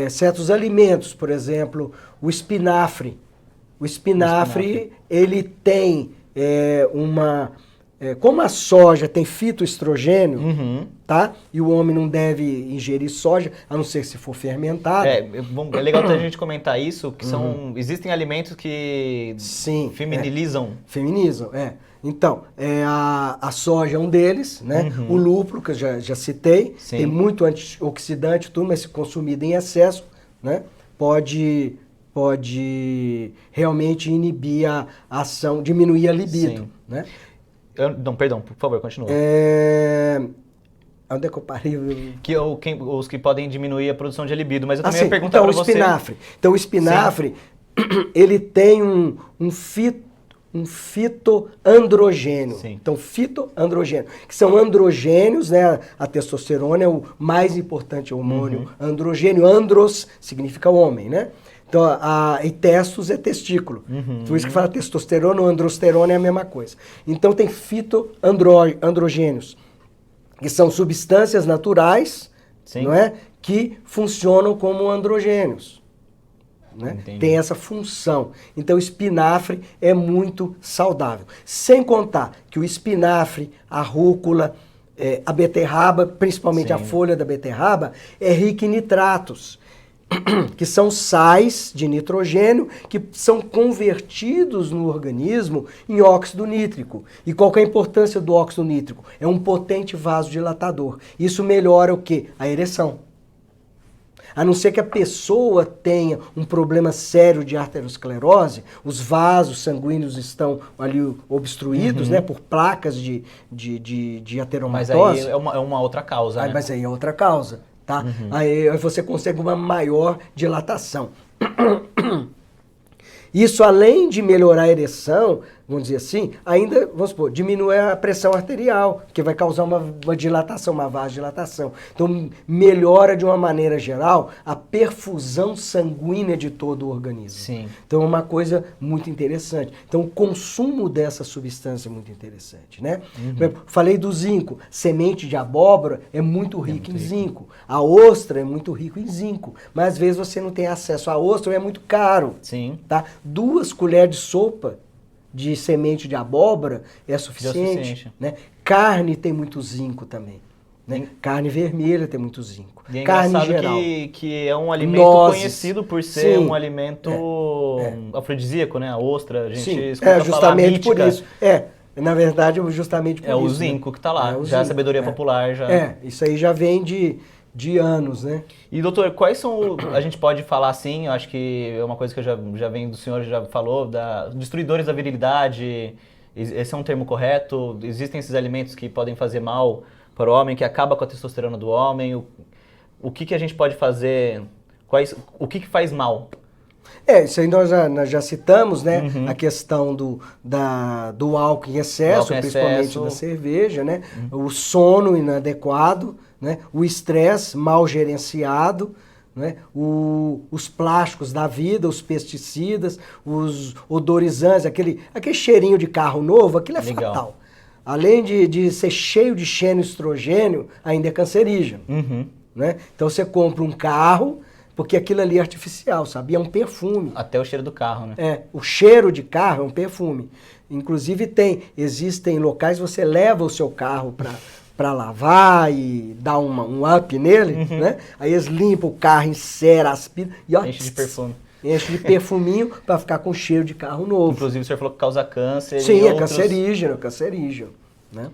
certos alimentos, por exemplo, o espinafre. O espinafre, ele tem como a soja tem fitoestrogênio, tá? E o homem não deve ingerir soja, a não ser se for fermentado. É legal a gente comentar isso, que existem alimentos que feminilizam. Feminizam, Então, a soja é um deles, né? O lúpulo, que eu já citei, tem muito antioxidante, tudo, mas se consumido em excesso, né? Pode pode realmente inibir a ação, diminuir a libido, Sim. né? Não, perdão, por favor, continua. Onde é que eu parei? Os que podem diminuir a produção de libido, mas eu também Assim, ia perguntar então, para você... Então, o espinafre, ele tem um fitoandrogênio. Sim. Então, fitoandrogênio, que são androgênios, né? A testosterona é o mais importante hormônio androgênio. Andros significa homem, né? Então, e testos é testículo. Por isso que fala testosterona ou androsterona é a mesma coisa. Então, tem fitoandrogênios, que são substâncias naturais, Sim. não é? Que funcionam como androgênios. Né? Tem essa função. Então, o espinafre é muito saudável. Sem contar que o espinafre, a rúcula, a beterraba, principalmente a folha da beterraba, é rica em nitratos, que são sais de nitrogênio que são convertidos no organismo em óxido nítrico. E qual que é a importância do óxido nítrico? É um potente vasodilatador. Isso melhora o quê? A ereção. A não ser que a pessoa tenha um problema sério de arteriosclerose, os vasos sanguíneos estão ali obstruídos, né, por placas de ateromatose. Mas aí é uma outra causa, né? Mas aí é outra causa, tá? Aí você consegue uma maior dilatação. Isso, além de melhorar a ereção, vamos dizer assim, ainda, vamos supor, diminui a pressão arterial, que vai causar uma dilatação, uma vasodilatação. Então, melhora de uma maneira geral a perfusão sanguínea de todo o organismo. Sim. Então, é uma coisa muito interessante. Então, o consumo dessa substância é muito interessante, né? Por exemplo, falei do zinco. Semente de abóbora é muito rica em zinco. A ostra é muito rica em zinco. Mas, às vezes, você não tem acesso à ostra, é muito caro. Sim. Tá? 2 colheres de sopa de semente de abóbora é suficiente. Né? Carne tem muito zinco também. Né? Carne vermelha tem muito zinco. E é carne engraçado geral. Que é um alimento conhecido por ser um alimento afrodisíaco, né? A ostra, a gente escuta justamente falar por isso. Na verdade, justamente por isso. É o zinco, né? Que está lá. Já zinco, a sabedoria popular já... isso aí já vem de anos, né? E doutor, quais são, a gente pode falar assim, eu acho que é uma coisa que eu já venho do senhor, já falou, destruidores da virilidade, esse é um termo correto? Existem esses alimentos que podem fazer mal para o homem, que acaba com a testosterona do homem? O que a gente pode fazer, o que faz mal? Isso aí nós já citamos, né? A questão do álcool em excesso, principalmente da cerveja, né? O sono inadequado, né? O estresse mal gerenciado, né? Os plásticos da vida, os pesticidas, os odorizantes, aquele cheirinho de carro novo, aquilo é fatal. Além de ser cheio de xenoestrogênio, ainda é cancerígeno. Né? Então você compra um carro, porque aquilo ali é artificial, sabe? É um perfume. Até o cheiro do carro, né? O cheiro de carro é um perfume. Inclusive existem locais que você leva o seu carro para lavar e dar um up nele, né? Aí eles limpam o carro, enceram, aspiram e enche de perfume. Enche de perfuminho para ficar com cheiro de carro novo. Inclusive o senhor falou que causa câncer. Sim, cancerígeno. Né?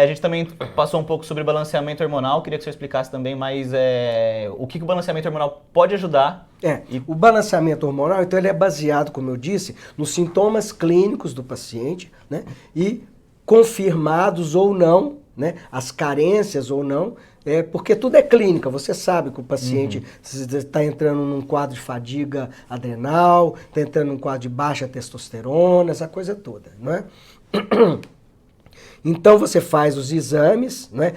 A gente também passou um pouco sobre balanceamento hormonal, queria que o senhor explicasse também mais o que o balanceamento hormonal pode ajudar. O balanceamento hormonal, então, ele é baseado, como eu disse, nos sintomas clínicos do paciente, né? E confirmados ou não, né? As carências ou não, porque tudo é clínica, você sabe que o paciente está entrando num quadro de fadiga adrenal, está entrando num quadro de baixa testosterona, essa coisa toda, não é? Então você faz os exames, né?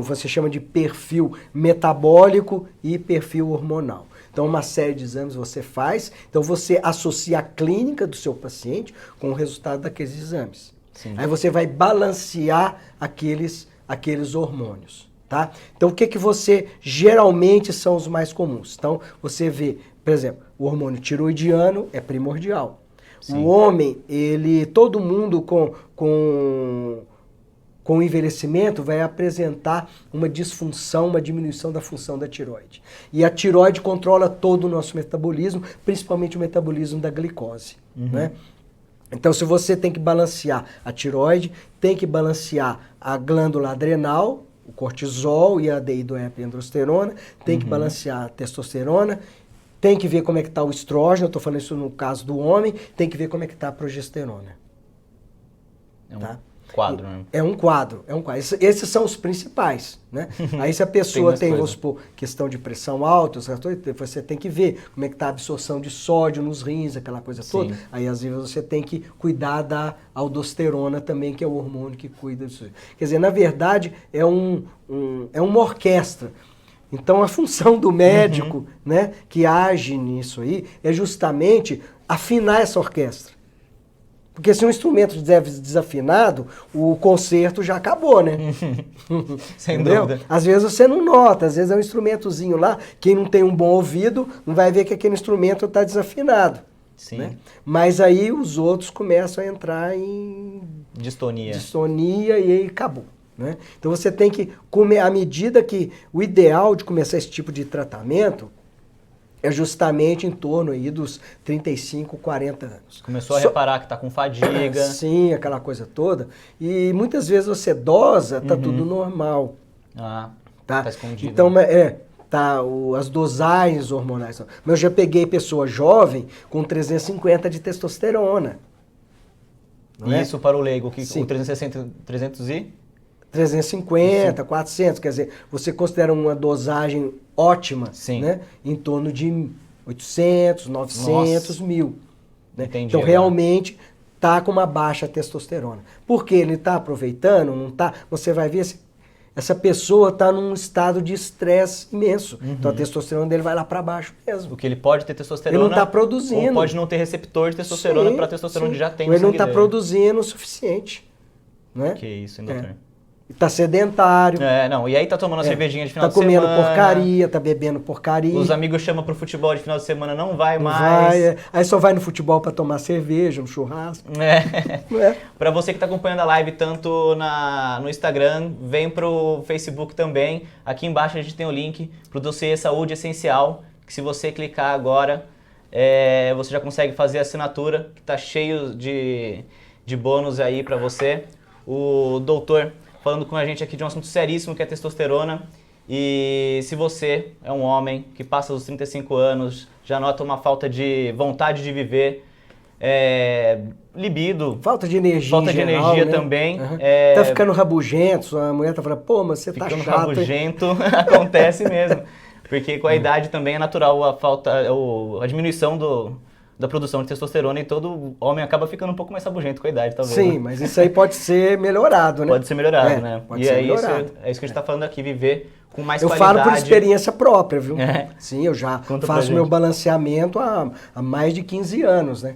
Você chama de perfil metabólico e perfil hormonal. Então uma série de exames você faz, então você associa a clínica do seu paciente com o resultado daqueles exames. Sim. Aí você vai balancear aqueles hormônios, tá? Então o que você geralmente são os mais comuns? Então você vê, por exemplo, o hormônio tiroidiano é primordial. Sim. O homem, todo mundo com o envelhecimento vai apresentar uma disfunção, uma diminuição da função da tireoide. E a tireoide controla todo o nosso metabolismo, principalmente o metabolismo da glicose. Né? Então, se você tem que balancear a tireoide, tem que balancear a glândula adrenal, o cortisol e a deiodoepiandrosterona, tem que balancear a testosterona tem que ver como é que está o estrógeno, eu estou falando isso no caso do homem, tem que ver como é que está a progesterona. É um Tá? quadro, né? É um quadro. Esses são os principais, né? Aí se a pessoa tem, vamos supor, questão de pressão alta, você tem que ver como é que está a absorção de sódio nos rins, aquela coisa toda. Aí às vezes você tem que cuidar da aldosterona também, que é o hormônio que cuida disso. Quer dizer, na verdade, é uma orquestra. Então a função do médico, né, que age nisso aí, é justamente afinar essa orquestra. Porque se um instrumento desafinado, o concerto já acabou, né? Sem dúvida. Às vezes você não nota, às vezes é um instrumentozinho lá, quem não tem um bom ouvido não vai ver que aquele instrumento está desafinado. Sim. Né? Mas aí os outros começam a entrar em distonia e aí acabou. Né? Então você tem que comer, à medida que o ideal de começar esse tipo de tratamento é justamente em torno aí dos 35, 40 anos. Começou a reparar que está com fadiga. Sim, aquela coisa toda. E muitas vezes você dosa, tá tudo normal. Ah, tá escondido. Então, as dosagens hormonais. Mas eu já peguei pessoa jovem com 350 de testosterona. E isso para o leigo, que o 360, 350, 400, quer dizer, você considera uma dosagem ótima, né? Em torno de 800, 900, 1000. Né? Entendi, então, realmente, tá com uma baixa testosterona. Porque ele tá aproveitando, não tá? Você vai ver, essa pessoa tá num estado de estresse imenso. Então, a testosterona dele vai lá para baixo mesmo. Porque ele pode ter testosterona. Ele não tá produzindo. Ou pode não ter receptor de testosterona para testosterona que já tem no ele sangue não tá dele. produzindo o suficiente. Né? Que isso, hein, doutor? Tá sedentário. E aí tá tomando uma cervejinha de final de Tá semana. comendo porcaria, tá bebendo porcaria. Os amigos chamam pro futebol de final de semana, não vai mais. Aí só vai no futebol para tomar cerveja, um churrasco. Pra você que tá acompanhando a live tanto no Instagram, vem pro Facebook também. Aqui embaixo a gente tem o link pro dossiê Saúde Essencial, que se você clicar agora, você já consegue fazer a assinatura, que tá cheio de bônus aí pra você. O doutor falando com a gente aqui de um assunto seríssimo que é testosterona. E se você é um homem que passa dos 35 anos, já nota uma falta de vontade de viver, libido. Falta de energia. Falta de energia, né? Também. Tá ficando rabugento, a mulher tá falando, pô, mas você tá chato. Ficando rabugento, acontece mesmo. Porque com a idade também é natural a diminuição da produção de testosterona e todo homem acaba ficando um pouco mais rabugento com a idade, talvez. Sim, mas isso aí pode ser melhorado, né? Pode ser melhorado, né? Pode ser melhorado. É isso que a gente tá falando aqui, viver com mais eu qualidade. Eu falo por experiência própria, viu? Sim, eu já faço meu balanceamento há mais de 15 anos, né?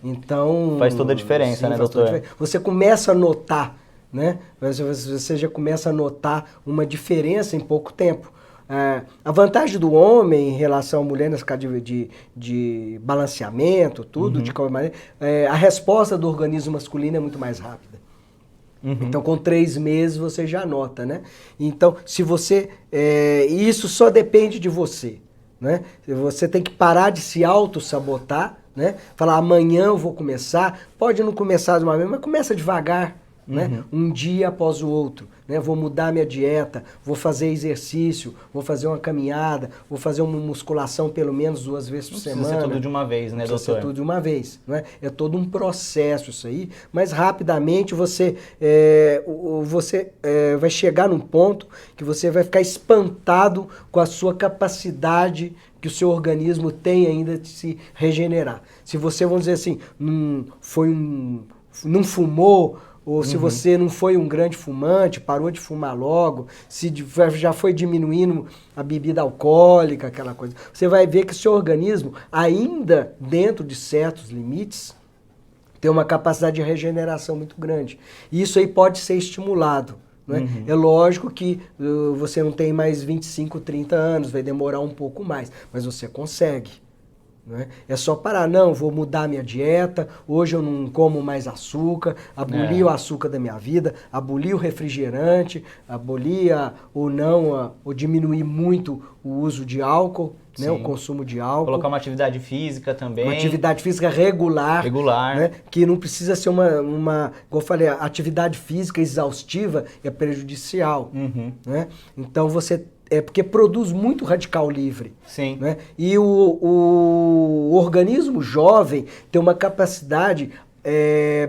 Então... Faz toda a diferença, né, doutor? Você começa a notar, né? Você já começa a notar uma diferença em pouco tempo. A vantagem do homem em relação à mulher nessa caso de balanceamento, tudo, de qualquer maneira, a resposta do organismo masculino é muito mais rápida. Então, com 3 meses você já nota, né? Então, se você... isso só depende de você, né? Você tem que parar de se auto-sabotar, né? Falar, amanhã eu vou começar. Pode não começar de uma vez, mas começa devagar. Né? Um dia após o outro, né? Vou mudar minha dieta, vou fazer exercício, vou fazer uma caminhada, vou fazer uma musculação pelo menos 2 vezes por semana. Precisa ser tudo de uma vez, né, doutor? Precisa ser tudo de uma vez, né? É todo um processo isso aí, mas rapidamente você vai chegar num ponto que você vai ficar espantado com a sua capacidade que o seu organismo tem ainda de se regenerar. Se você, vamos dizer assim, não fumou, ou se você não foi um grande fumante, parou de fumar logo, se já foi diminuindo a bebida alcoólica, aquela coisa, você vai ver que o seu organismo, ainda dentro de certos limites, tem uma capacidade de regeneração muito grande. E isso aí pode ser estimulado. Né? É lógico que você não tem mais 25, 30 anos, vai demorar um pouco mais, mas você consegue. Né? É só parar, não, vou mudar minha dieta, hoje eu não como mais açúcar, aboli o açúcar da minha vida, aboli o refrigerante, aboli ou diminuir muito o uso de álcool, né? O consumo de álcool. Colocar uma atividade física também. Uma atividade física regular. Né? Que não precisa ser como eu falei, a atividade física exaustiva é prejudicial. Né? Então você É porque produz muito radical livre. Sim. Né? E o organismo jovem tem uma capacidade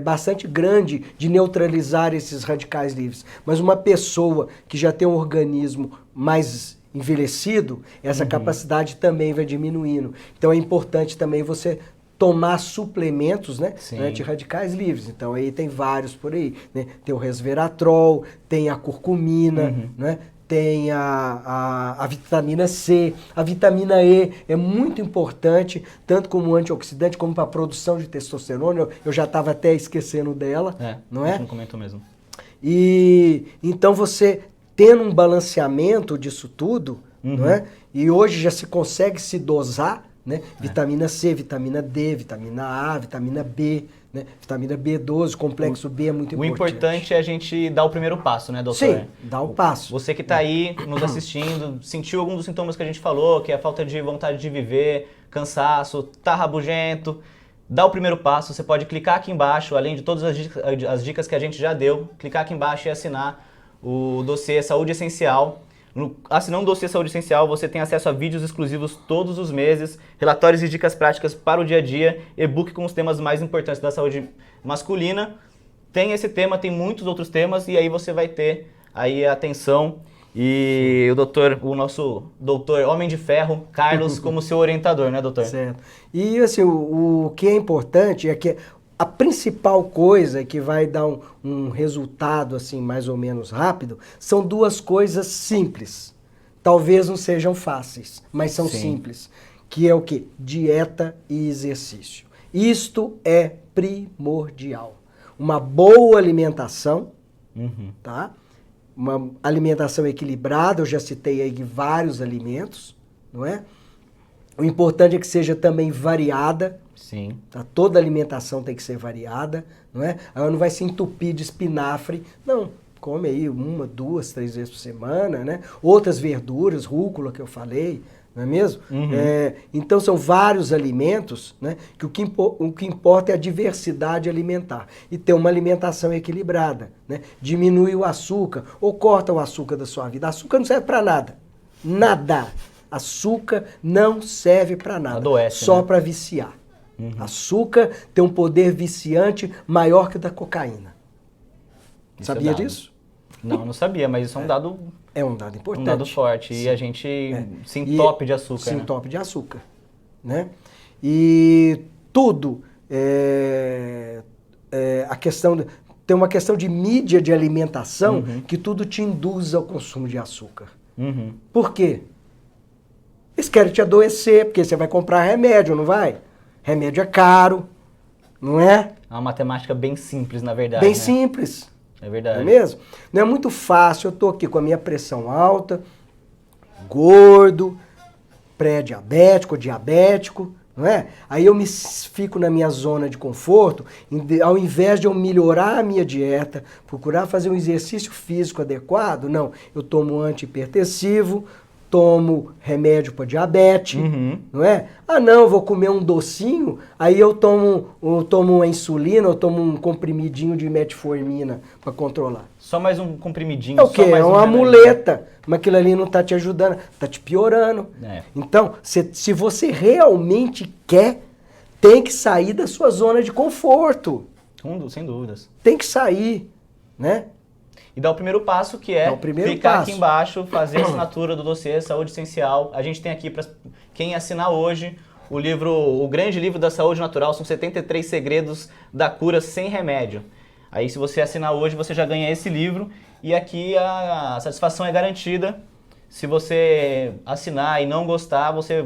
bastante grande de neutralizar esses radicais livres. Mas uma pessoa que já tem um organismo mais envelhecido, essa capacidade também vai diminuindo. Então é importante também você tomar suplementos, né, antirradicais livres. Então aí tem vários por aí. Né? Tem o resveratrol, tem a curcumina, né? Tem a vitamina C, a vitamina E é muito importante, tanto como antioxidante, como para a produção de testosterona. Eu já estava até esquecendo dela, não é? Não comentou mesmo. E então você tendo um balanceamento disso tudo, não é? E hoje já se consegue se dosar, né? Vitamina C, vitamina D, vitamina A, vitamina B, né? Vitamina B12, complexo B é muito importante. O importante é a gente dar o primeiro passo, né, doutor? Sim, dar o passo. Você que está aí nos assistindo, sentiu algum dos sintomas que a gente falou, que é a falta de vontade de viver, cansaço, tá rabugento, dá o primeiro passo. Você pode clicar aqui embaixo, além de todas as dicas que a gente já deu, clicar aqui embaixo e assinar o dossiê Saúde Essencial. Assinando o dossiê Saúde Essencial, você tem acesso a vídeos exclusivos todos os meses, relatórios e dicas práticas para o dia a dia, e-book com os temas mais importantes da saúde masculina. Tem esse tema, tem muitos outros temas, e aí você vai ter aí a atenção e o nosso doutor Homem de Ferro, Carlos, como seu orientador, né, doutor? Certo. E assim, o que é importante é que a principal coisa que vai dar um resultado assim mais ou menos rápido são duas coisas simples. Talvez não sejam fáceis, mas são simples. Que é o quê? Dieta e exercício. Isto é primordial. Uma boa alimentação, tá? Uma alimentação equilibrada, eu já citei aí vários alimentos, não é? O importante é que seja também variada. Sim. Tá? Toda alimentação tem que ser variada, não é? Ela não vai se entupir de espinafre, não. Come aí 1, 2, 3 vezes por semana, né? Outras verduras, rúcula que eu falei, não é mesmo? Então são vários alimentos, né? Que o que importa é a diversidade alimentar e ter uma alimentação equilibrada, né? Diminui o açúcar ou corta o açúcar da sua vida. Açúcar não serve para nada, nada. Açúcar não serve para nada, adoece, só né? para viciar. Açúcar tem um poder viciante maior que o da cocaína. Sabia disso? Não sabia, mas isso é um dado... É um dado importante. Um dado forte. Sim. E a gente se entope de açúcar, se né? entope de açúcar, né? E tudo, tem uma questão de mídia de alimentação que tudo te induz ao consumo de açúcar. Por quê? Eles querem te adoecer, porque você vai comprar remédio, não vai? Remédio é caro, não é? É uma matemática bem simples, na verdade. Bem né? simples. É verdade. Não é mesmo? Não é muito fácil, eu tô aqui com a minha pressão alta, gordo, pré-diabético, diabético, não é? Aí eu fico na minha zona de conforto, ao invés de eu melhorar a minha dieta, procurar fazer um exercício físico adequado, não, eu tomo antihipertensivo, tomo remédio para diabetes, não é? Ah, não, eu vou comer um docinho, aí eu tomo uma insulina, eu tomo um comprimidinho de metformina para controlar. Só mais um comprimidinho. É o quê? Só mais é uma muleta, mas aquilo ali não está te ajudando, está te piorando. Então, se você realmente quer, tem que sair da sua zona de conforto. Sem dúvidas. Tem que sair, né? E dar o primeiro passo, que é clicar aqui embaixo, fazer a assinatura do dossiê Saúde Essencial. A gente tem aqui para quem assinar hoje o livro, o grande livro da saúde natural, são 73 segredos da cura sem remédio. Aí se você assinar hoje, você já ganha esse livro e aqui a satisfação é garantida. Se você assinar e não gostar, você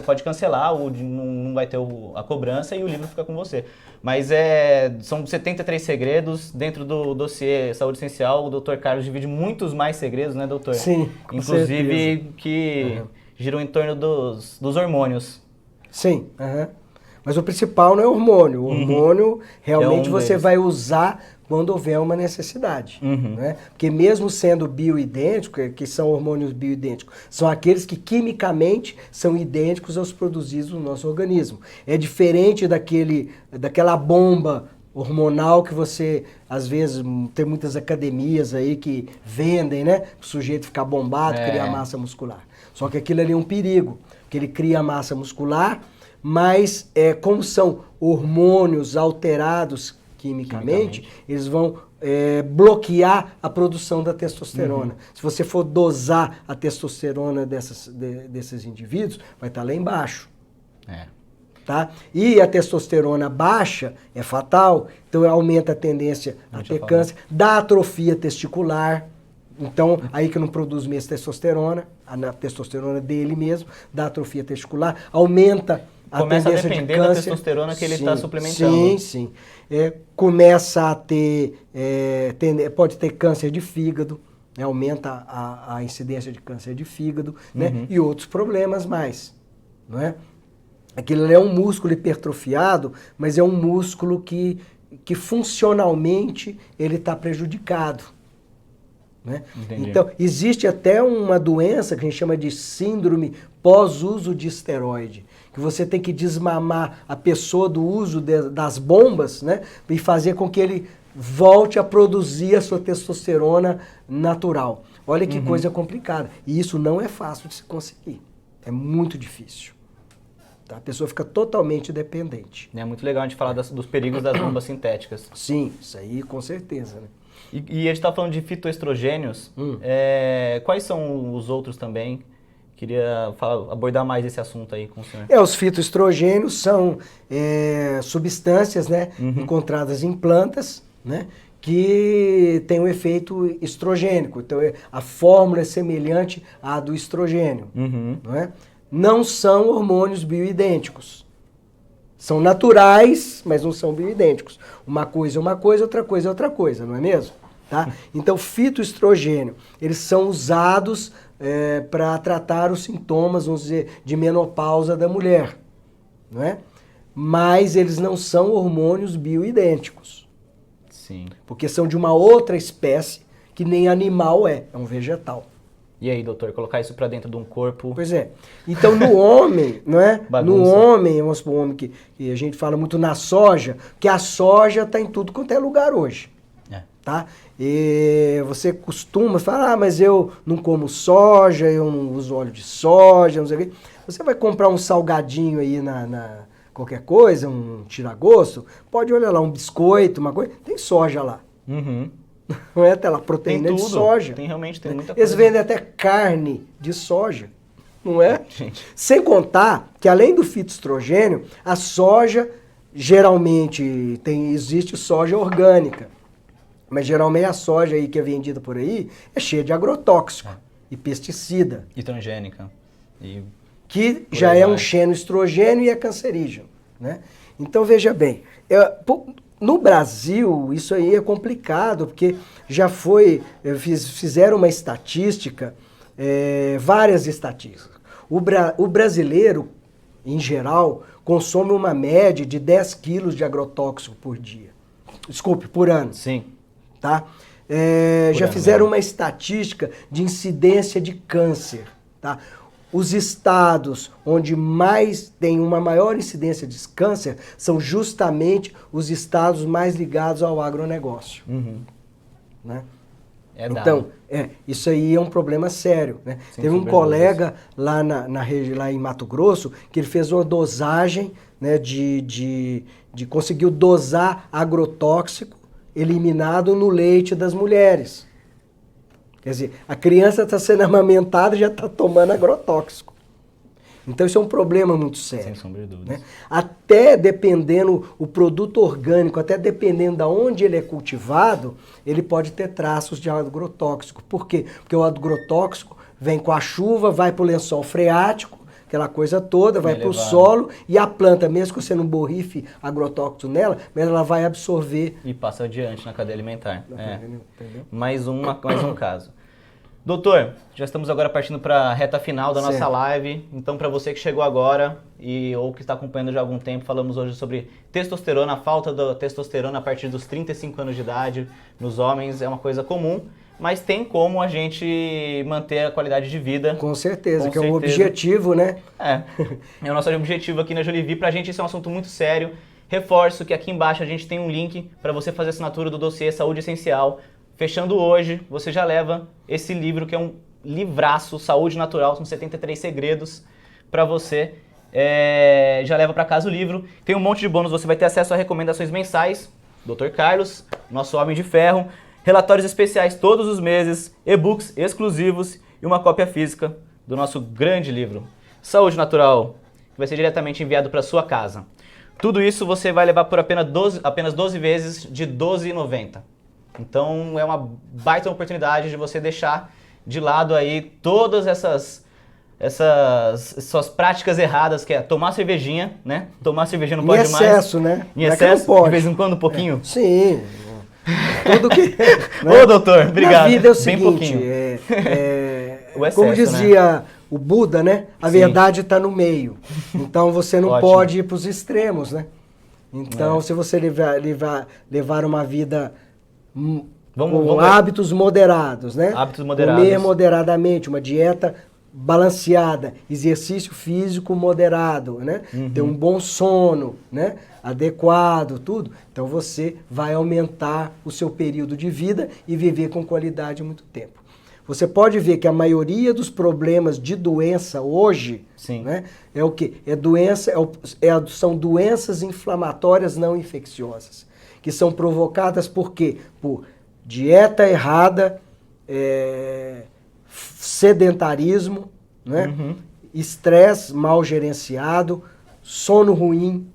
pode cancelar, não vai ter a cobrança e o livro fica com você. Mas são 73 segredos dentro do dossiê Saúde Essencial. O Dr. Carlos divide muitos mais segredos, né, doutor? Sim, com inclusive certeza. Que giram em torno dos hormônios. Sim, mas o principal não é o hormônio. O hormônio realmente você vai usar quando houver uma necessidade. Né? Porque mesmo sendo bioidêntico, que são hormônios bioidênticos, são aqueles que quimicamente são idênticos aos produzidos no nosso organismo. É diferente daquela bomba hormonal que você, às vezes, tem muitas academias aí que vendem, né? O sujeito ficar bombado, criar massa muscular. Só que aquilo ali é um perigo, porque ele cria massa muscular, mas como são hormônios alterados quimicamente, eles vão bloquear a produção da testosterona. Se você for dosar a testosterona desses indivíduos, vai estar lá embaixo. Tá? E a testosterona baixa é fatal, então aumenta a tendência a ter câncer, dá atrofia testicular, então aí que não produz mesmo testosterona, a testosterona dele mesmo, dá atrofia testicular, aumenta a tendência de câncer. Começa a depender da testosterona que ele está suplementando. Sim, sim. Começa a ter, pode ter câncer de fígado, né? Aumenta a incidência de câncer de fígado, né? E outros problemas mais, não é? Aquilo é um músculo hipertrofiado, mas é um músculo que funcionalmente ele está prejudicado. Né? Então, existe até uma doença que a gente chama de síndrome pós-uso de esteroide, que você tem que desmamar a pessoa do uso das bombas, né? E fazer com que ele volte a produzir a sua testosterona natural. Olha que coisa complicada. E isso não é fácil de se conseguir. É muito difícil. A pessoa fica totalmente dependente. É muito legal a gente falar dos perigos das bombas sintéticas. Sim, isso aí com certeza. Né? E a gente está falando de fitoestrogênios. Quais são os outros também? Queria abordar mais esse assunto aí com o senhor. Os fitoestrogênios são substâncias, né, encontradas em plantas, né, que tem um efeito estrogênico. Então a fórmula é semelhante à do estrogênio. Não é? Não são hormônios bioidênticos. São naturais, mas não são bioidênticos. Uma coisa é uma coisa, outra coisa é outra coisa, não é mesmo? Tá? Então, fitoestrogênio, eles são usados para tratar os sintomas, vamos dizer, de menopausa da mulher, não é? Mas eles não são hormônios bioidênticos. Sim. Porque são de uma outra espécie que nem animal é um vegetal. E aí, doutor, colocar isso para dentro de um corpo... Pois é. Então, no homem, não é? Bagunça. No homem, vamos supor, homem que a gente fala muito na soja, que a soja está em tudo quanto é lugar hoje. Tá? E você costuma falar, mas eu não como soja, eu não uso óleo de soja, não sei o quê. Você vai comprar um salgadinho aí na qualquer coisa, um tira-gosto, pode olhar lá, um biscoito, uma coisa, tem soja lá. Não é aquela proteína tem de tudo. soja. Tem muita coisa. Eles vendem até carne de soja, não é? Gente. Sem contar que além do fitoestrogênio, a soja geralmente existe soja orgânica. Mas geralmente a soja aí que é vendida por aí é cheia de agrotóxico e pesticida. E transgênica. Que já é um xenoestrogênio e é cancerígeno. Né? Então veja bem, no Brasil isso aí é complicado, porque já fizeram uma estatística, várias estatísticas. O brasileiro, em geral, consome uma média de 10 quilos de agrotóxico por dia. Desculpe, por ano. Sim. Tá? Já fizeram uma estatística de incidência de câncer. Tá? Os estados onde tem uma maior incidência de câncer são justamente os estados mais ligados ao agronegócio. Né? Então, isso aí é um problema sério. Né? Teve um colega lá lá em Mato Grosso que ele fez uma dosagem, né, conseguiu dosar agrotóxico eliminado no leite das mulheres. Quer dizer, a criança está sendo amamentada e já está tomando agrotóxico. Então isso é um problema muito sério. Sem sombra de dúvidas. Né? Até dependendo o produto orgânico, até dependendo de onde ele é cultivado, ele pode ter traços de agrotóxico. Por quê? Porque o agrotóxico vem com a chuva, vai para o lençol freático, aquela coisa toda, vai para o solo e a planta, mesmo que você não borrife agrotóxico nela, mas ela vai absorver. E passa adiante na cadeia alimentar. Entendeu? Mais um caso. Doutor, já estamos agora partindo para a reta final da nossa live. Então, para você que chegou agora ou que está acompanhando já há algum tempo, falamos hoje sobre testosterona, a falta da testosterona a partir dos 35 anos de idade nos homens é uma coisa comum. Mas tem como a gente manter a qualidade de vida. Com certeza, que é o objetivo, né? É o nosso objetivo aqui na Jolivie. Pra gente isso é um assunto muito sério. Reforço que aqui embaixo a gente tem um link para você fazer a assinatura do dossiê Saúde Essencial. Fechando hoje, você já leva esse livro, que é um livraço, Saúde Natural, com 73 segredos para você. Já leva para casa o livro. Tem um monte de bônus, você vai ter acesso a recomendações mensais, Dr. Carlos, nosso homem de ferro, relatórios especiais todos os meses, e-books exclusivos e uma cópia física do nosso grande livro, Saúde Natural, que vai ser diretamente enviado para sua casa. Tudo isso você vai levar por apenas 12 vezes de R$ 12,90. Então é uma baita oportunidade de você deixar de lado aí todas essas suas práticas erradas, que é tomar cervejinha, né? Tomar cervejinha não pode mais. Em excesso, né? Em excesso, de vez em quando, um pouquinho. Sim. Tudo que... Né? Ô, doutor, obrigado. Na vida é o bem seguinte, pouquinho. O excesso, como dizia o Buda, né? A verdade está no meio. Então você não pode ir para os extremos, né? Então se você levar uma vida com hábitos moderados, né? Hábitos moderados. Comer moderadamente, uma dieta balanceada, exercício físico moderado, né? Ter um bom sono, né? Adequado, tudo. Então você vai aumentar o seu período de vida e viver com qualidade muito tempo. Você pode ver que a maioria dos problemas de doença hoje, né, é o quê? São doenças inflamatórias não infecciosas, que são provocadas por quê? Por dieta errada, sedentarismo, né? Estresse mal gerenciado, sono ruim.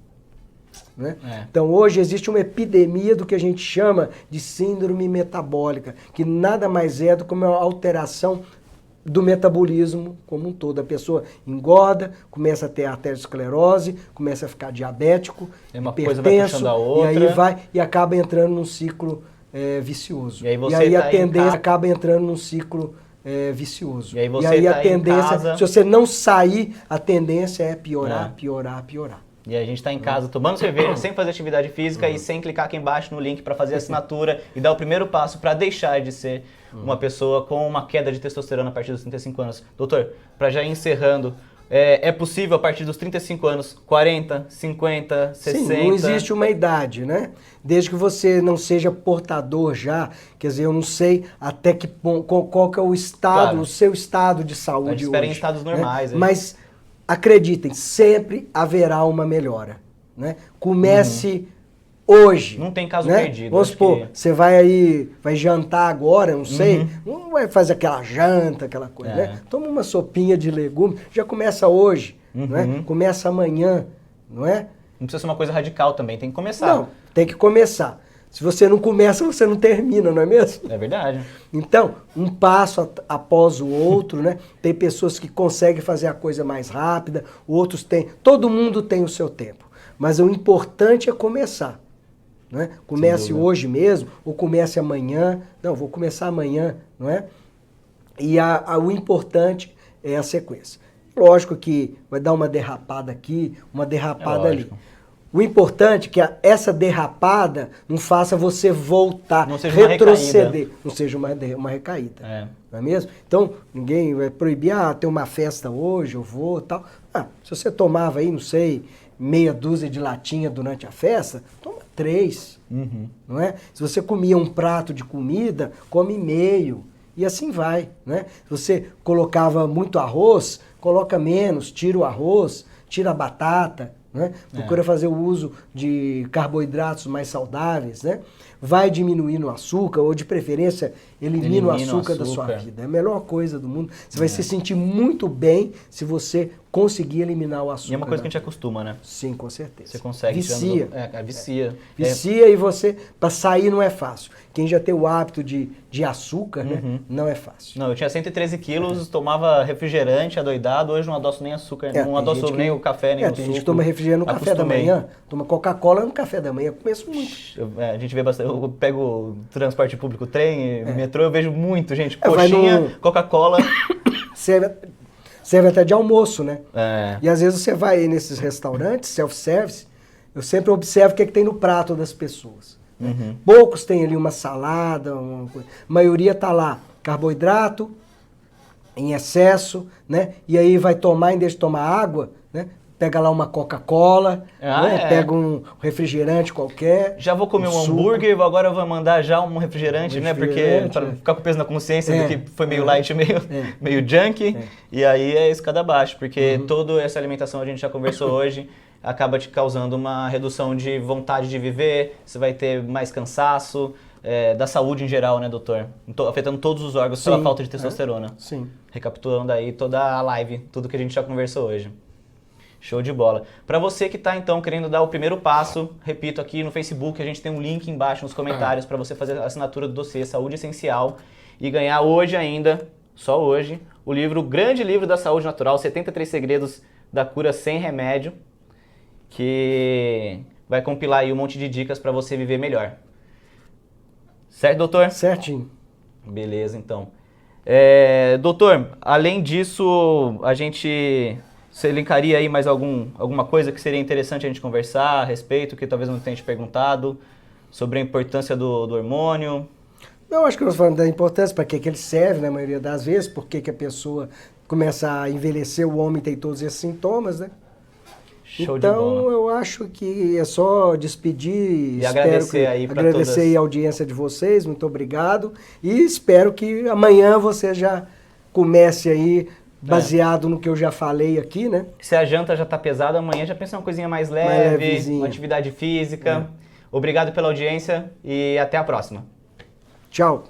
Né? Então hoje existe uma epidemia do que a gente chama de síndrome metabólica, que nada mais é do que uma alteração do metabolismo como um todo. A pessoa engorda, começa a ter arteriosclerose, começa a ficar diabético, uma hipertenso, coisa vai puxando a outra. e aí vai e acaba entrando num ciclo vicioso. E aí, a tendência acaba entrando num ciclo vicioso. E aí, você a tendência, se você não sair, a tendência é piorar, piorar, piorar. E a gente está em casa tomando cerveja, sem fazer atividade física e sem clicar aqui embaixo no link para fazer a assinatura e dar o primeiro passo para deixar de ser uma pessoa com uma queda de testosterona a partir dos 35 anos. Doutor, para já ir encerrando, é possível a partir dos 35 anos, 40, 50, 60? Sim, não existe uma idade, né? Desde que você não seja portador já, quer dizer, eu não sei até qual que é o estado, o seu estado de saúde hoje. A gente espera em estados normais. Né? Mas acreditem, sempre haverá uma melhora, né? Comece hoje. Não tem caso né? perdido. Vamos supor, você vai jantar agora, não sei, não vai fazer aquela janta, aquela coisa, né? Toma uma sopinha de legumes, já começa hoje, né? Começa amanhã, não é? Não precisa ser uma coisa radical também, tem que começar. Não, tem que começar. Se você não começa, você não termina, não é mesmo? É verdade. Então, um passo após o outro, né? Tem pessoas que conseguem fazer a coisa mais rápida, outros têm. Todo mundo tem o seu tempo. Mas o importante é começar. Né? Comece hoje mesmo, ou comece amanhã. Não, vou começar amanhã, não é? E o importante é a sequência. Lógico que vai dar uma derrapada aqui, uma derrapada ali. O importante é que essa derrapada não faça você voltar, não seja retroceder, não seja uma recaída. Não é mesmo? Então, ninguém vai proibir, tem uma festa hoje, eu vou tal. Se você tomava aí, não sei, meia dúzia de latinha durante a festa, toma 3. Não é? Se você comia um prato de comida, come meio. E assim vai. Né? Se você colocava muito arroz, coloca menos, tira o arroz, tira a batata. Né? Procura fazer o uso de carboidratos mais saudáveis, né? Vai diminuindo o açúcar, ou de preferência elimina o açúcar da sua vida. É a melhor coisa do mundo. Você vai se sentir muito bem se você conseguir eliminar o açúcar. E é uma coisa que a gente acostuma, né? Sim, com certeza. Você consegue. Vicia. Vicia. Vicia e você, para sair não é fácil. Quem já tem o hábito de açúcar, né? Não é fácil. Não, eu tinha 113 quilos, tomava refrigerante adoidado, hoje não adoço nem açúcar, não adoço nem o café, nem o suco. Tem gente que toma refrigerante no café da manhã, toma Coca-Cola no café da manhã, eu conheço muito. A gente vê bastante, eu pego transporte público, trem, metrô, eu vejo muito, gente, coxinha, Coca-Cola. Serve até de almoço, né? E às vezes você vai aí nesses restaurantes, self-service, eu sempre observo o que tem no prato das pessoas. Poucos têm ali uma salada, uma coisa. A maioria tá lá, carboidrato em excesso, né? E aí vai tomar, em vez de tomar água, né? pega lá uma Coca-Cola, né? É. Pega um refrigerante qualquer. Já vou comer um suco. hambúrguer, agora eu vou mandar já um refrigerante, né? Porque para não ficar com peso na consciência do que foi meio light, meio junk. E aí é escada abaixo, porque toda essa alimentação a gente já conversou hoje, acaba te causando uma redução de vontade de viver, você vai ter mais cansaço, da saúde em geral, né, doutor? Afetando todos os órgãos pela falta de testosterona. Sim. Recapitulando aí toda a live, tudo que a gente já conversou hoje. Show de bola. Para você que está então querendo dar o primeiro passo, repito, aqui no Facebook a gente tem um link embaixo nos comentários para você fazer a assinatura do dossiê Saúde Essencial e ganhar hoje ainda, só hoje, o grande livro da saúde natural, 73 segredos da cura sem remédio, que vai compilar aí um monte de dicas para você viver melhor. Certo, doutor? Certinho. Beleza, então. Doutor, além disso, você elencaria aí mais alguma coisa que seria interessante a gente conversar a respeito, que talvez não tenha te perguntado, sobre a importância do hormônio? Não, acho que nós falamos da importância, para que ele serve na maioria das vezes, porque que a pessoa começa a envelhecer, o homem tem todos esses sintomas, né? Show de bola. Então, eu acho que é só despedir e agradecer aí para agradecer aí a audiência de vocês, muito obrigado. E espero que amanhã você já comece aí, baseado no que eu já falei aqui, né? Se a janta já tá pesada, amanhã já pensa em uma coisinha mais leve, uma atividade física. Obrigado pela audiência e até a próxima. Tchau.